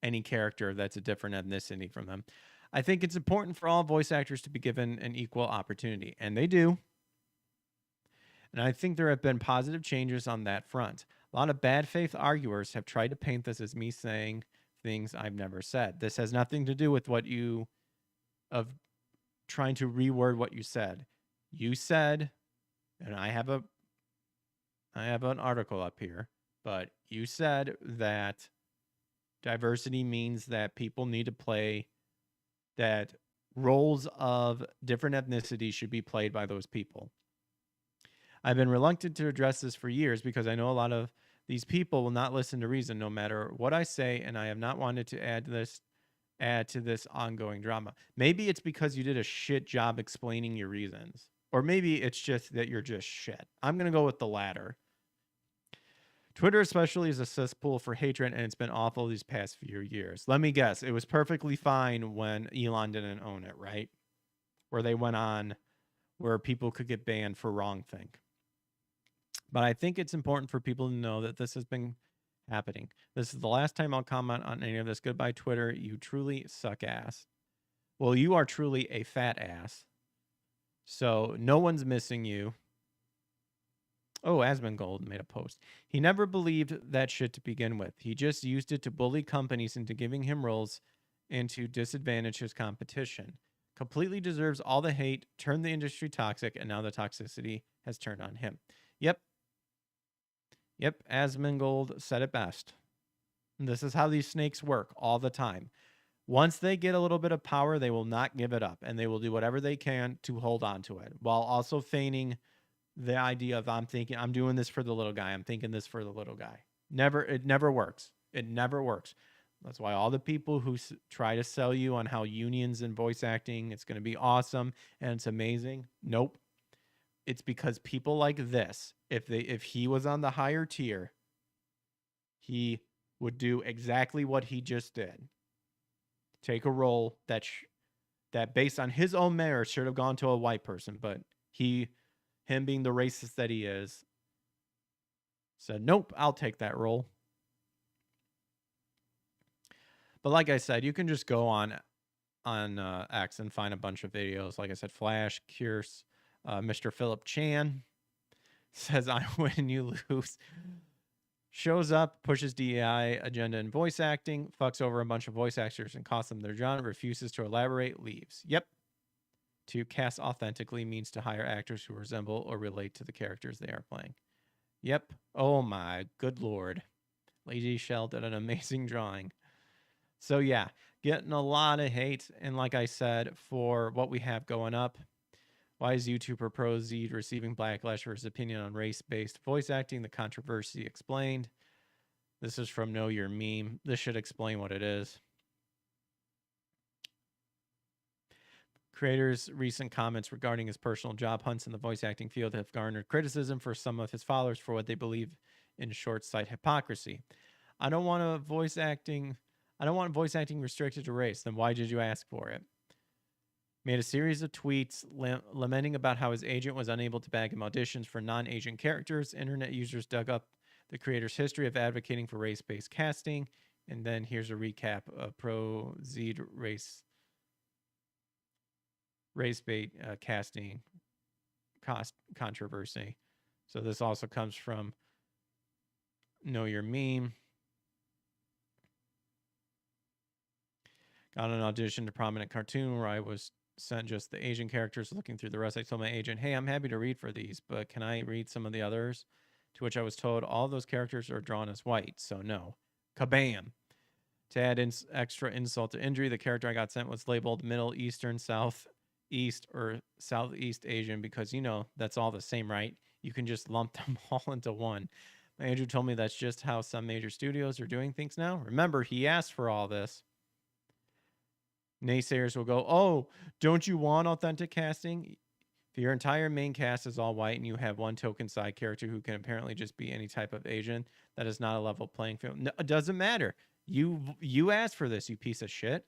any character that's a different ethnicity from them. I think it's important for all voice actors to be given an equal opportunity, and they do. And I think there have been positive changes on that front. A lot of bad faith arguers have tried to paint this as me saying things I've never said. This has nothing to do with of trying to reword what you said. You said, and I have an article up here, but you said that diversity means that people need to play, that roles of different ethnicities should be played by those people. I've been reluctant to address this for years because I know a lot of these people will not listen to reason no matter what I say, and I have not wanted to add to this ongoing drama. Maybe it's because you did a shit job explaining your reasons. Or maybe it's just that you're just shit. I'm going to go with the latter. Twitter especially is a cesspool for hatred, and it's been awful these past few years. Let me guess. It was perfectly fine when Elon didn't own it, right? Where they went on, where people could get banned for wrongthink. But I think it's important for people to know that this has been happening. This is the last time I'll comment on any of this. Goodbye, Twitter. You truly suck ass. Well, you are truly a fat ass. So no one's missing you. Oh, Asmongold made a post. He never believed that shit to begin with. He just used it to bully companies into giving him roles and to disadvantage his competition. Completely deserves all the hate, turned the industry toxic, and now the toxicity has turned on him. Yep. Yep. Asmongold said it best. This is how these snakes work all the time. Once they get a little bit of power, they will not give it up, and they will do whatever they can to hold on to it, while also feigning the idea of I'm doing this for the little guy. I'm thinking this for the little guy. It never works. It never works. That's why all the people who try to sell you on how unions and voice acting, it's going to be awesome and it's amazing. Nope. It's because people like this, if he was on the higher tier, he would do exactly what he just did. Take a role that based on his own merit should have gone to a white person, but him being the racist that he is, said, nope, I'll take that role. But like I said, you can just go on X and find a bunch of videos. Like I said, Flash, Curse, Mr. Philip Chan says, I win, you lose. Shows up, pushes DEI agenda in voice acting, fucks over a bunch of voice actors and costs them their job, refuses to elaborate, leaves. Yep. To cast authentically means to hire actors who resemble or relate to the characters they are playing. Yep. Oh my good lord. Lady Shell did an amazing drawing. So yeah, getting a lot of hate. And like I said, for what we have going up, why is YouTuber ProZD receiving backlash for his opinion on race-based voice acting? The controversy explained. This is from Know Your Meme. This should explain what it is. Creator's recent comments regarding his personal job hunts in the voice acting field have garnered criticism for some of his followers for what they believe in short-sighted hypocrisy. I don't want voice acting restricted to race. Then why did you ask for it? Made a series of tweets lamenting about how his agent was unable to bag him auditions for non-Asian characters. Internet users dug up the creator's history of advocating for race-based casting. And then here's a recap of ProZD race-based casting cost controversy. So this also comes from Know Your Meme. Got an audition to prominent cartoon where I was sent just the Asian characters. Looking through the rest, I told my agent, hey, I'm happy to read for these, but can I read some of the others? To which I was told all those characters are drawn as white, so no. Kabam. To add extra insult to injury, the character I got sent was labeled Middle Eastern, Southeast, or Southeast Asian because, that's all the same, right? You can just lump them all into one. My agent told me that's just how some major studios are doing things now. Remember, he asked for all this. Naysayers will go, oh, don't you want authentic casting? If your entire main cast is all white and you have one token side character who can apparently just be any type of Asian, that is not a level playing field. No, it doesn't matter. You asked for this, you piece of shit.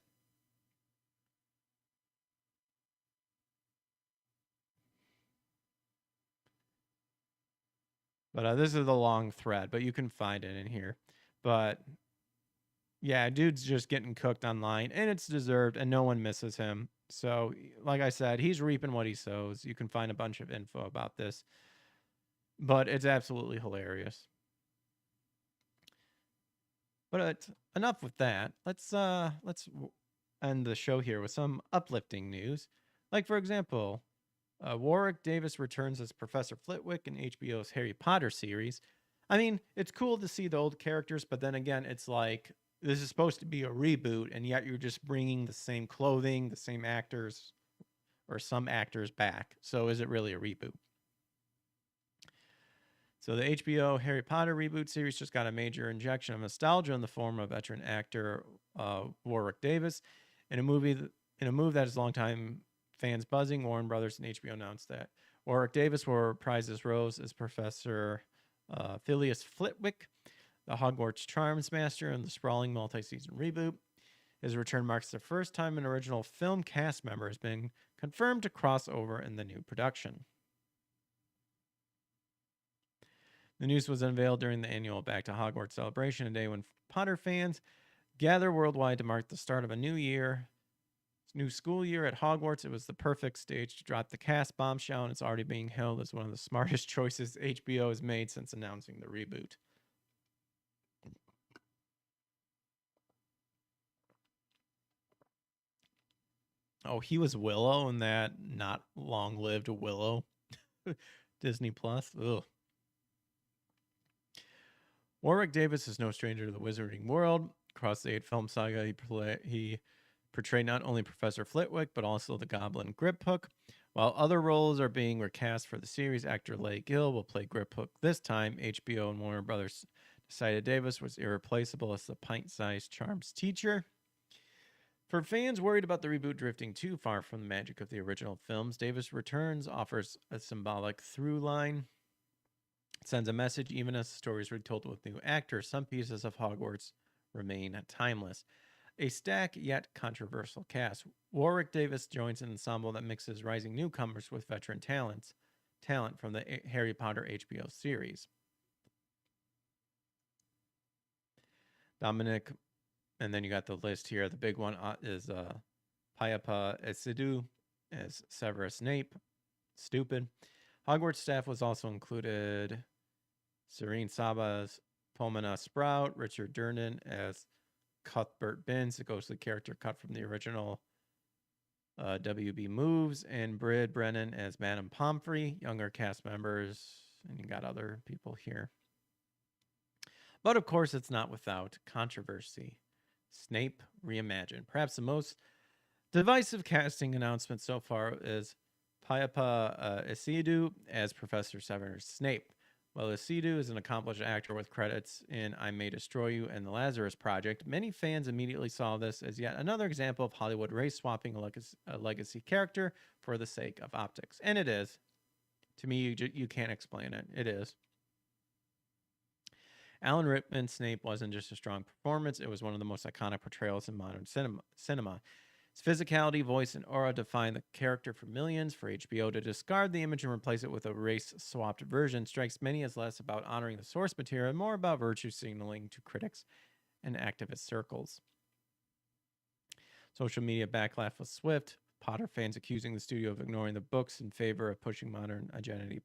But this is a long thread, but you can find it in here. But yeah, dude's just getting cooked online, and it's deserved, and no one misses him. So, like I said, he's reaping what he sows. You can find a bunch of info about this, but it's absolutely hilarious. But enough with that. Let's end the show here with some uplifting news. Like, for example, Warwick Davis returns as Professor Flitwick in HBO's Harry Potter series. I mean, it's cool to see the old characters, but then again, it's like, this is supposed to be a reboot, and yet you're just bringing the same clothing, the same actors, or some actors back. So is it really a reboot? So the HBO Harry Potter reboot series just got a major injection of nostalgia in the form of veteran actor Warwick Davis. In a move that is longtime fans buzzing, Warner Brothers and HBO announced that Warwick Davis will reprise his roles as Professor Phileas Flitwick, the Hogwarts Charms Master, in the sprawling multi-season reboot. His return marks the first time an original film cast member has been confirmed to cross over in the new production. The news was unveiled during the annual Back to Hogwarts celebration, a day when Potter fans gather worldwide to mark the start of a new year. New school year at Hogwarts, it was the perfect stage to drop the cast bombshell, and it's already being hailed as one of the smartest choices HBO has made since announcing the reboot. Oh, he was Willow in that not long-lived Willow. Disney Plus. Ugh. Warwick Davis is no stranger to the wizarding world. Across the 8-film saga, he portrayed not only Professor Flitwick, but also the Goblin Griphook. While other roles are being recast for the series, actor Leigh Gill will play Griphook this time. HBO and Warner Brothers decided Davis was irreplaceable as the pint-sized charms teacher. For fans worried about the reboot drifting too far from the magic of the original films, Davis Returns offers a symbolic through line. It sends a message even as the story is retold with new actors. Some pieces of Hogwarts remain timeless. A stacked yet controversial cast. Warwick Davis joins an ensemble that mixes rising newcomers with veteran talent from the Harry Potter HBO series. Dominic, and then you got the list here. The big one is Payapa Esidu as Severus Snape. Stupid. Hogwarts staff was also included Serene Saba as Pomona Sprout, Richard Durnan as Cuthbert Binns, the ghostly character cut from the original WB Moves, and Brid Brennan as Madame Pomfrey, younger cast members, and you got other people here. But of course, it's not without controversy. Snape reimagined. Perhaps the most divisive casting announcement so far is Payapa Esidu as Professor Severus Snape. While Esidu is an accomplished actor with credits in I May Destroy You and The Lazarus Project, many fans immediately saw this as yet another example of Hollywood race-swapping a legacy character for the sake of optics. And it is. To me, you can't explain it. It is. Alan Rickman's Snape wasn't just a strong performance, it was one of the most iconic portrayals in modern cinema. His physicality, voice, and aura define the character for millions. For HBO to discard the image and replace it with a race-swapped version strikes many as less about honoring the source material and more about virtue signaling to critics and activist circles. Social media backlash was swift. Potter fans accusing the studio of ignoring the books in favor of pushing modern identity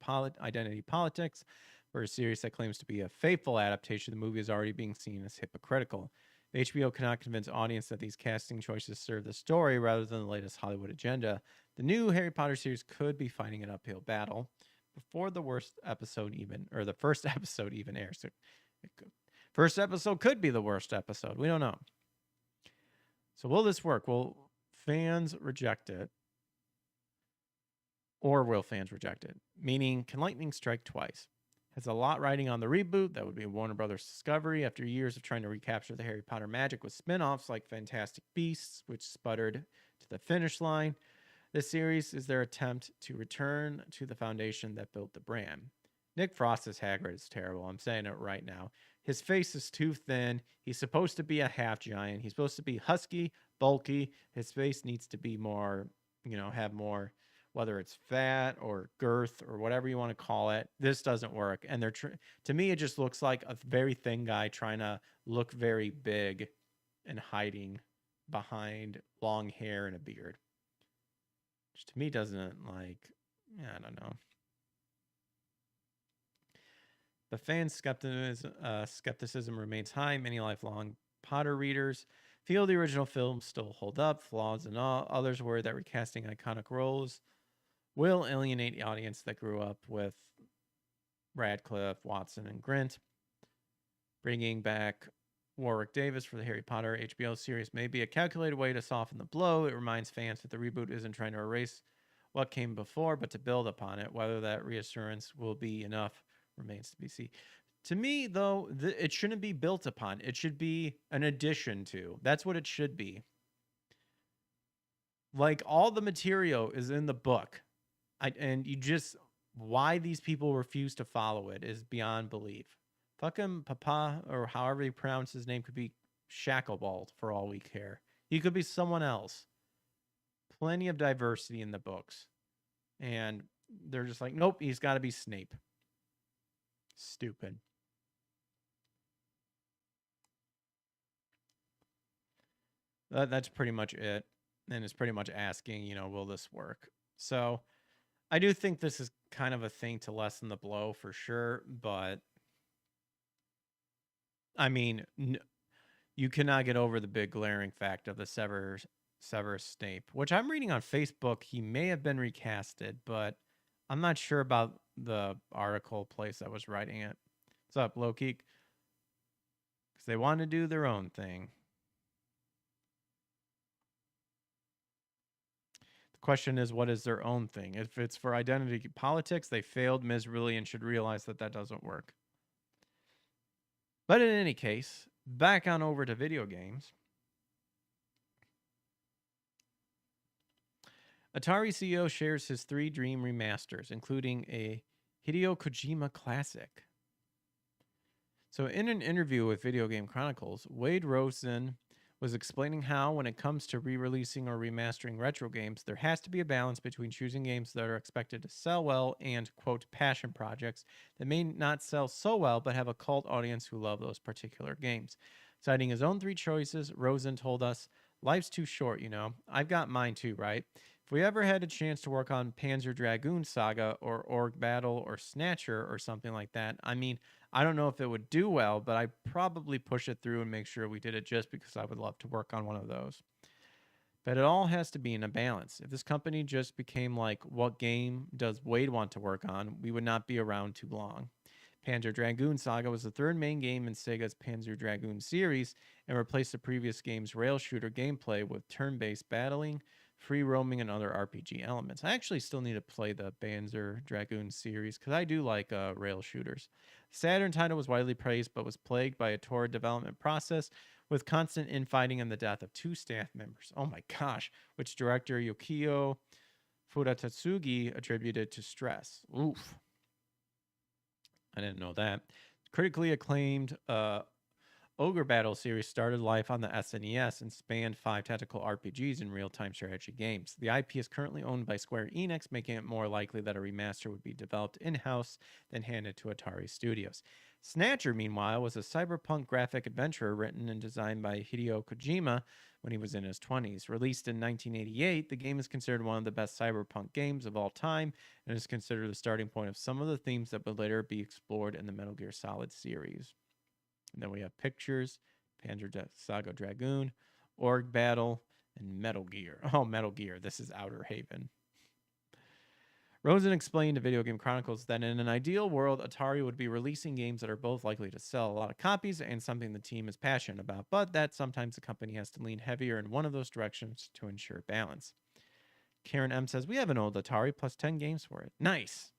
politics. For a series that claims to be a faithful adaptation, the movie is already being seen as hypocritical. HBO cannot convince audience that these casting choices serve the story rather than the latest Hollywood agenda. The new Harry Potter series could be fighting an uphill battle before the first episode even airs. First episode could be the worst episode. We don't know. So will this work? Will fans reject it? Or will fans reject it? Meaning, can lightning strike twice? Has a lot riding on the reboot. That would be Warner Brothers Discovery after years of trying to recapture the Harry Potter magic with spin-offs like Fantastic Beasts, which sputtered to the finish line. This series is their attempt to return to the foundation that built the brand. Nick Frost's Hagrid is terrible. I'm saying it right now. His face is too thin. He's supposed to be a half giant. He's supposed to be husky, bulky. His face needs to be more, have more, whether it's fat or girth or whatever you want to call it. This doesn't work. And to me, it just looks like a very thin guy trying to look very big and hiding behind long hair and a beard. Which to me doesn't I don't know. The fan skepticism remains high. Many lifelong Potter readers feel the original films still hold up, flaws and all. Others worry that recasting iconic roles will alienate the audience that grew up with Radcliffe, Watson, and Grint. Bringing back Warwick Davis for the Harry Potter HBO series may be a calculated way to soften the blow. It reminds fans that the reboot isn't trying to erase what came before, but to build upon it. Whether that reassurance will be enough remains to be seen. To me, though, it shouldn't be built upon. It should be an addition to. That's what it should be. Like, all the material is in the book. Why these people refuse to follow it is beyond belief. Fucking Papa, or however you pronounce his name, could be Shacklebolt for all we care. He could be someone else. Plenty of diversity in the books. And they're just like, nope, he's got to be Snape. Stupid. That's pretty much it. and is pretty much asking, will this work? So I do think this is kind of a thing to lessen the blow for sure, but I mean, you cannot get over the big glaring fact of the Severus Snape, which I'm reading on Facebook. He may have been recasted, but I'm not sure about the article place that was writing it. What's up, Loki? Because they want to do their own thing. The question is, what is their own thing? If it's for identity politics, they failed miserably and should realize that that doesn't work. But in any case, back on over to video games. Atari CEO shares his 3 dream remasters, including a Hideo Kojima classic. So in an interview with Video Game Chronicles, Wade Rosen was explaining how, when it comes to re-releasing or remastering retro games, there has to be a balance between choosing games that are expected to sell well and, quote, passion projects that may not sell so well but have a cult audience who love those particular games. Citing his own 3 choices, Rosen told us, "Life's too short, I've got mine too, right? If we ever had a chance to work on Panzer Dragoon Saga or Org Battle or Snatcher or something like that, I mean, I don't know if it would do well, but I'd probably push it through and make sure we did it just because I would love to work on one of those. But it all has to be in a balance. If this company just became like, what game does Wade want to work on, we would not be around too long." Panzer Dragoon Saga was the 3rd main game in Sega's Panzer Dragoon series and replaced the previous game's rail shooter gameplay with turn-based battling, free roaming, and other RPG elements. I actually still need to play the Panzer Dragoon series because I do like rail shooters. The Saturn title was widely praised but was plagued by a torrid development process with constant infighting and the death of 2 staff members. Oh my gosh, which director Yukio Furutatsugi attributed to stress. Oof. I didn't know that. Critically acclaimed Ogre Battle series started life on the SNES and spanned 5 tactical RPGs and real-time strategy games. The IP is currently owned by Square Enix, making it more likely that a remaster would be developed in-house than handed to Atari Studios. Snatcher, meanwhile, was a cyberpunk graphic adventure written and designed by Hideo Kojima when he was in his 20s. Released in 1988, the game is considered one of the best cyberpunk games of all time and is considered the starting point of some of the themes that would later be explored in the Metal Gear Solid series. And then we have pictures, Panzer Saga Dragoon, Org Battle, and Metal Gear. Oh, Metal Gear. This is Outer Haven. Rosen explained to Video Game Chronicles that in an ideal world, Atari would be releasing games that are both likely to sell a lot of copies and something the team is passionate about, but that sometimes the company has to lean heavier in one of those directions to ensure balance. Karen M. says, "We have an old Atari plus 10 games for it." Nice.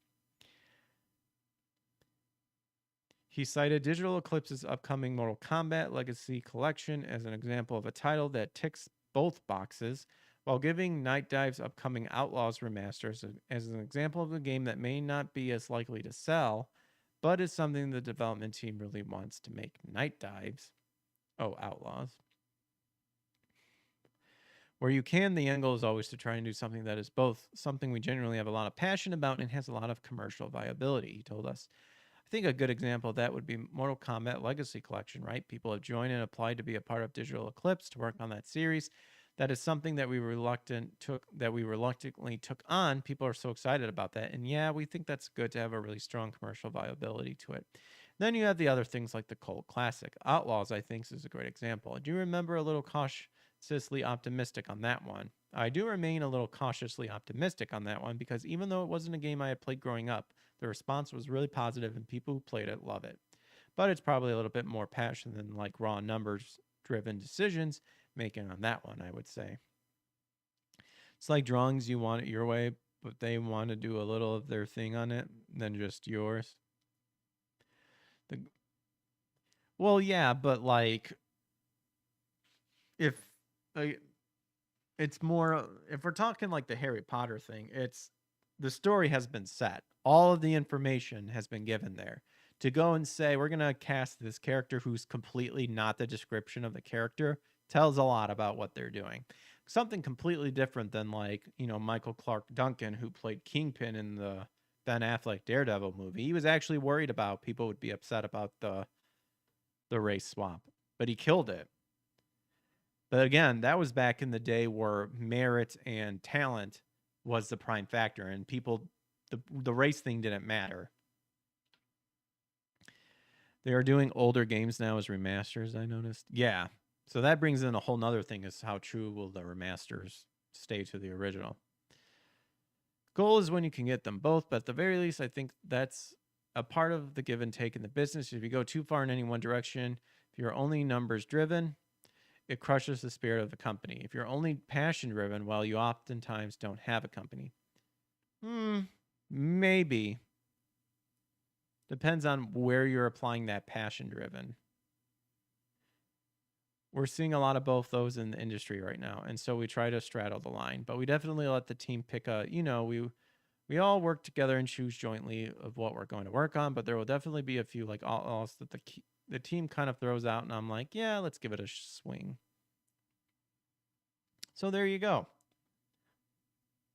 He cited Digital Eclipse's upcoming Mortal Kombat Legacy Collection as an example of a title that ticks both boxes, while giving Night Dive's upcoming Outlaws remaster as an example of a game that may not be as likely to sell, but is something the development team really wants to make. Night Dives. Oh, Outlaws. Where you can, the end goal is always to try and do something that is both something we genuinely have a lot of passion about and has a lot of commercial viability, he told us. I think a good example of that would be Mortal Kombat Legacy Collection, right? People have joined and applied to be a part of Digital Eclipse to work on that series. That is something that we reluctantly took on. People are so excited about that. And yeah, we think that's good to have a really strong commercial viability to it. Then you have the other things like the cult classic. Outlaws, I think, is a great example. Do you remember a little cautiously optimistic on that one? I do remain a little cautiously optimistic on that one because even though it wasn't a game I had played growing up, the response was really positive and people who played it love it. But it's probably a little bit more passion than like raw numbers driven decisions making on that one, I would say. It's like drawings, you want it your way, but they want to do a little of their thing on it than just yours. Well, yeah, but like if it's more, if we're talking like the Harry Potter thing, it's the story has been set. All of the information has been given there. To go and say, we're going to cast this character who's completely not the description of the character tells a lot about what they're doing. Something completely different than like, Michael Clark Duncan, who played Kingpin in the Ben Affleck Daredevil movie. He was actually worried about people would be upset about the race swap, but he killed it. But again, that was back in the day where merit and talent was the prime factor, and people, the race thing didn't matter. They are doing older games now as remasters, I noticed. Yeah. So that brings in a whole nother thing, is how true will the remasters stay to the original. Goal is when you can get them both, but at the very least, I think that's a part of the give and take in the business. If you go too far in any one direction, if you're only numbers driven, it crushes the spirit of the company. If you're only passion driven, well, you oftentimes don't have a company. Maybe. Depends on where you're applying that passion driven. We're seeing a lot of both those in the industry right now. And so we try to straddle the line, but we definitely let the team pick we all work together and choose jointly of what we're going to work on, but there will definitely be a few like all that the team kind of throws out, and I'm like, yeah, let's give it a swing. So there you go.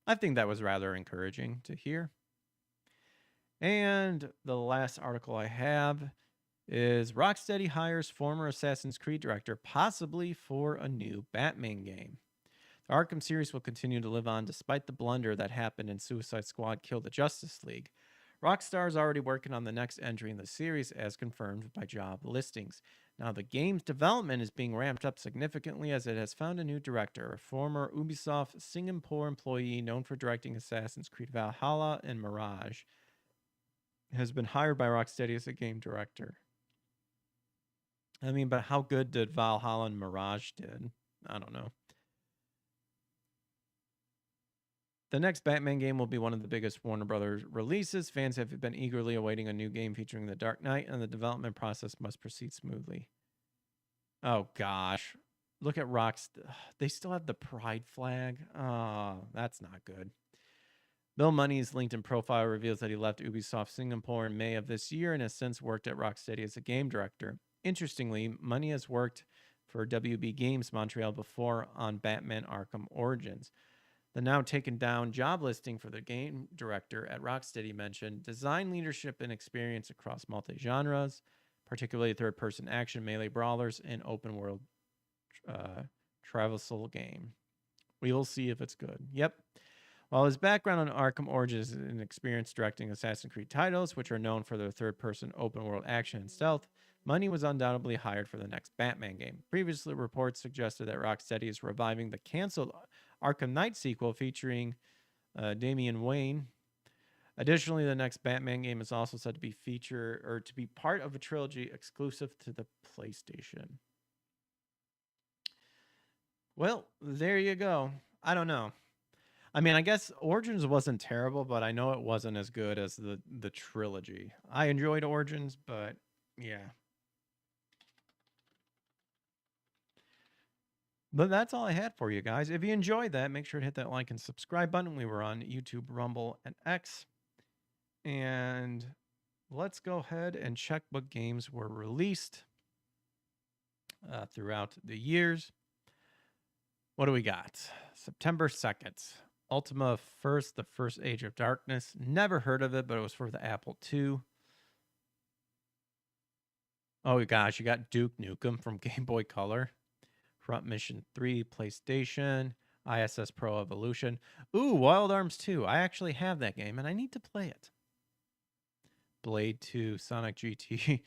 I think that was rather encouraging to hear. And the last article I have is Rocksteady hires former Assassin's Creed director possibly for a new Batman game. The Arkham series will continue to live on despite the blunder that happened in Suicide Squad Kill the Justice League. Rockstar is already working on the next entry in the series as confirmed by job listings. Now, the game's development is being ramped up significantly as it has found a new director, a former Ubisoft Singapore employee known for directing Assassin's Creed Valhalla and Mirage, has been hired by Rocksteady as a game director. I mean, but how good did Valhalla and Mirage did? I don't know. The next Batman game will be one of the biggest Warner Brothers releases. Fans have been eagerly awaiting a new game featuring the Dark Knight, and the development process must proceed smoothly. Oh, gosh. Look at Rockstar. They still have the pride flag. Oh, that's not good. Bill Money's LinkedIn profile reveals that he left Ubisoft Singapore in May of this year and has since worked at Rocksteady as a game director. Interestingly, Money has worked for WB Games Montreal before on Batman Arkham Origins. The now taken down job listing for the game director at Rocksteady mentioned design leadership and experience across multi-genres, particularly third-person action, melee brawlers, and open-world traversal game. We will see if it's good. Yep. While his background on Arkham Origins is an experience directing Assassin's Creed titles, which are known for their third-person open-world action and stealth, Money was undoubtedly hired for the next Batman game. Previously, reports suggested that Rocksteady is reviving the canceled Arkham Knight sequel featuring Damian Wayne. Additionally, the next Batman game is also said to be to be part of a trilogy exclusive to the PlayStation. Well, there you go. I don't know. I mean, I guess Origins wasn't terrible, but I know it wasn't as good as the trilogy. I enjoyed Origins, but yeah. But that's all I had for you guys. If you enjoyed that, make sure to hit that like and subscribe button. We were on YouTube, Rumble, and X. And let's go ahead and check what games were released throughout the years. What do we got? September 2nd. Ultima First, The First Age of Darkness. Never heard of it, but it was for the Apple II. Oh gosh, you got Duke Nukem from Game Boy Color. Front Mission 3, PlayStation. ISS Pro Evolution. Ooh, Wild Arms 2. I actually have that game, and I need to play it. Blade 2, Sonic GT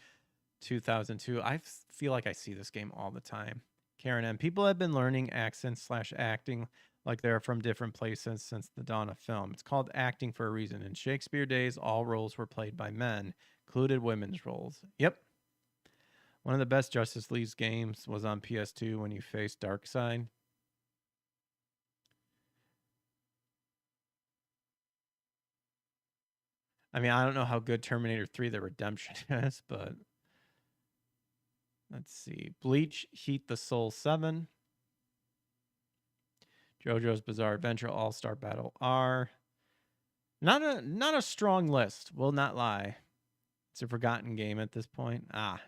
2002. I feel like I see this game all the time. Karen M. People have been learning accents/acting like they're from different places since the dawn of film. It's called acting for a reason. In Shakespeare days, all roles were played by men, included women's roles. Yep. One of the best Justice League games was on PS2 when you faced Darkseid. I mean, I don't know how good Terminator 3 The Redemption is, but let's see. Bleach, Heat the Soul 7. JoJo's Bizarre Adventure, All-Star Battle R. Not a strong list, will not lie. It's a forgotten game at this point. All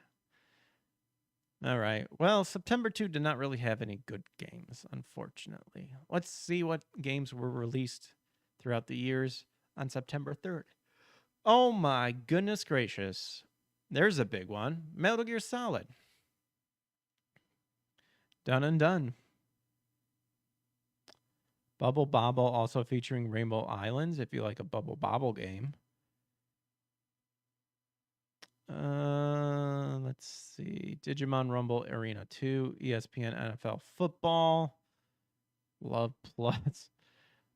right. Well, September 2 did not really have any good games, unfortunately. Let's see what games were released throughout the years on September 3rd. Oh my goodness gracious. There's a big one. Metal Gear Solid. Done and done. Bubble Bobble also featuring Rainbow Islands if you like a Bubble Bobble game. Let's see. Digimon Rumble Arena 2, ESPN NFL Football, Love Plus,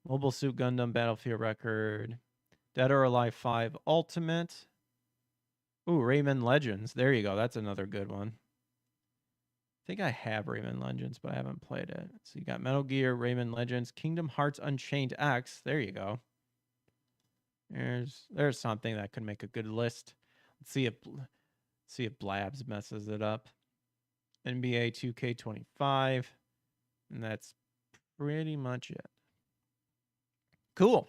Mobile Suit Gundam Battlefield Record, Dead or Alive 5 Ultimate. Ooh, Rayman Legends. There you go. That's another good one. I think I have Rayman Legends, but I haven't played it. So you got Metal Gear, Rayman Legends, Kingdom Hearts Unchained X. There you go. There's something that could make a good list. Let's see if Blabs messes it up. NBA 2K25. And that's pretty much it. Cool.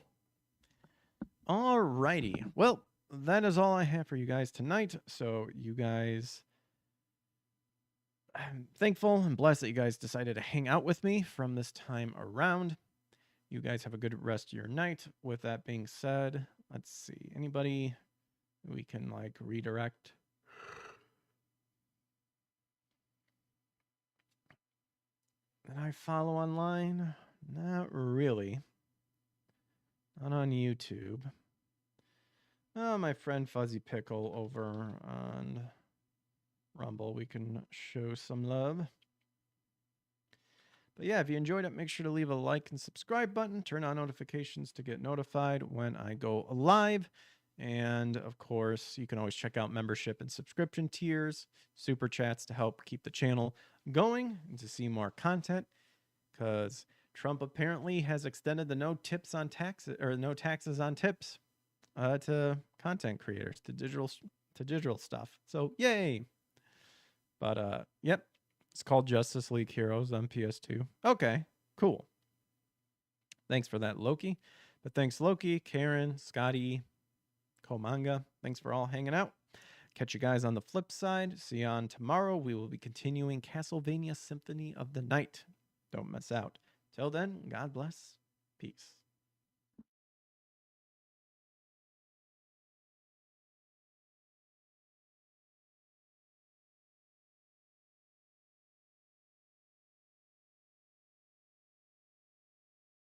Alrighty. Well, that is all I have for you guys tonight. So you guys, I'm thankful and blessed that you guys decided to hang out with me from this time around. You guys have a good rest of your night. With that being said, let's see. Anybody we can like redirect? That I follow online? Not really. Not on YouTube. Oh, my friend Fuzzy Pickle over on Rumble. We can show some love. But yeah, if you enjoyed it, make sure to leave a like and subscribe button. Turn on notifications to get notified when I go live. And of course, you can always check out membership and subscription tiers, super chats to help keep the channel going and to see more content. Because Trump apparently has extended the no taxes on tips to content creators, to digital stuff. So yay! But yep, it's called Justice League Heroes on PS2. Okay, cool. Thanks for that, Loki. But thanks, Loki, Karen, Scotty, Komanga. Thanks for all hanging out. Catch you guys on the flip side. See you on tomorrow. We will be continuing Castlevania Symphony of the Night. Don't miss out. Till then, God bless. Peace.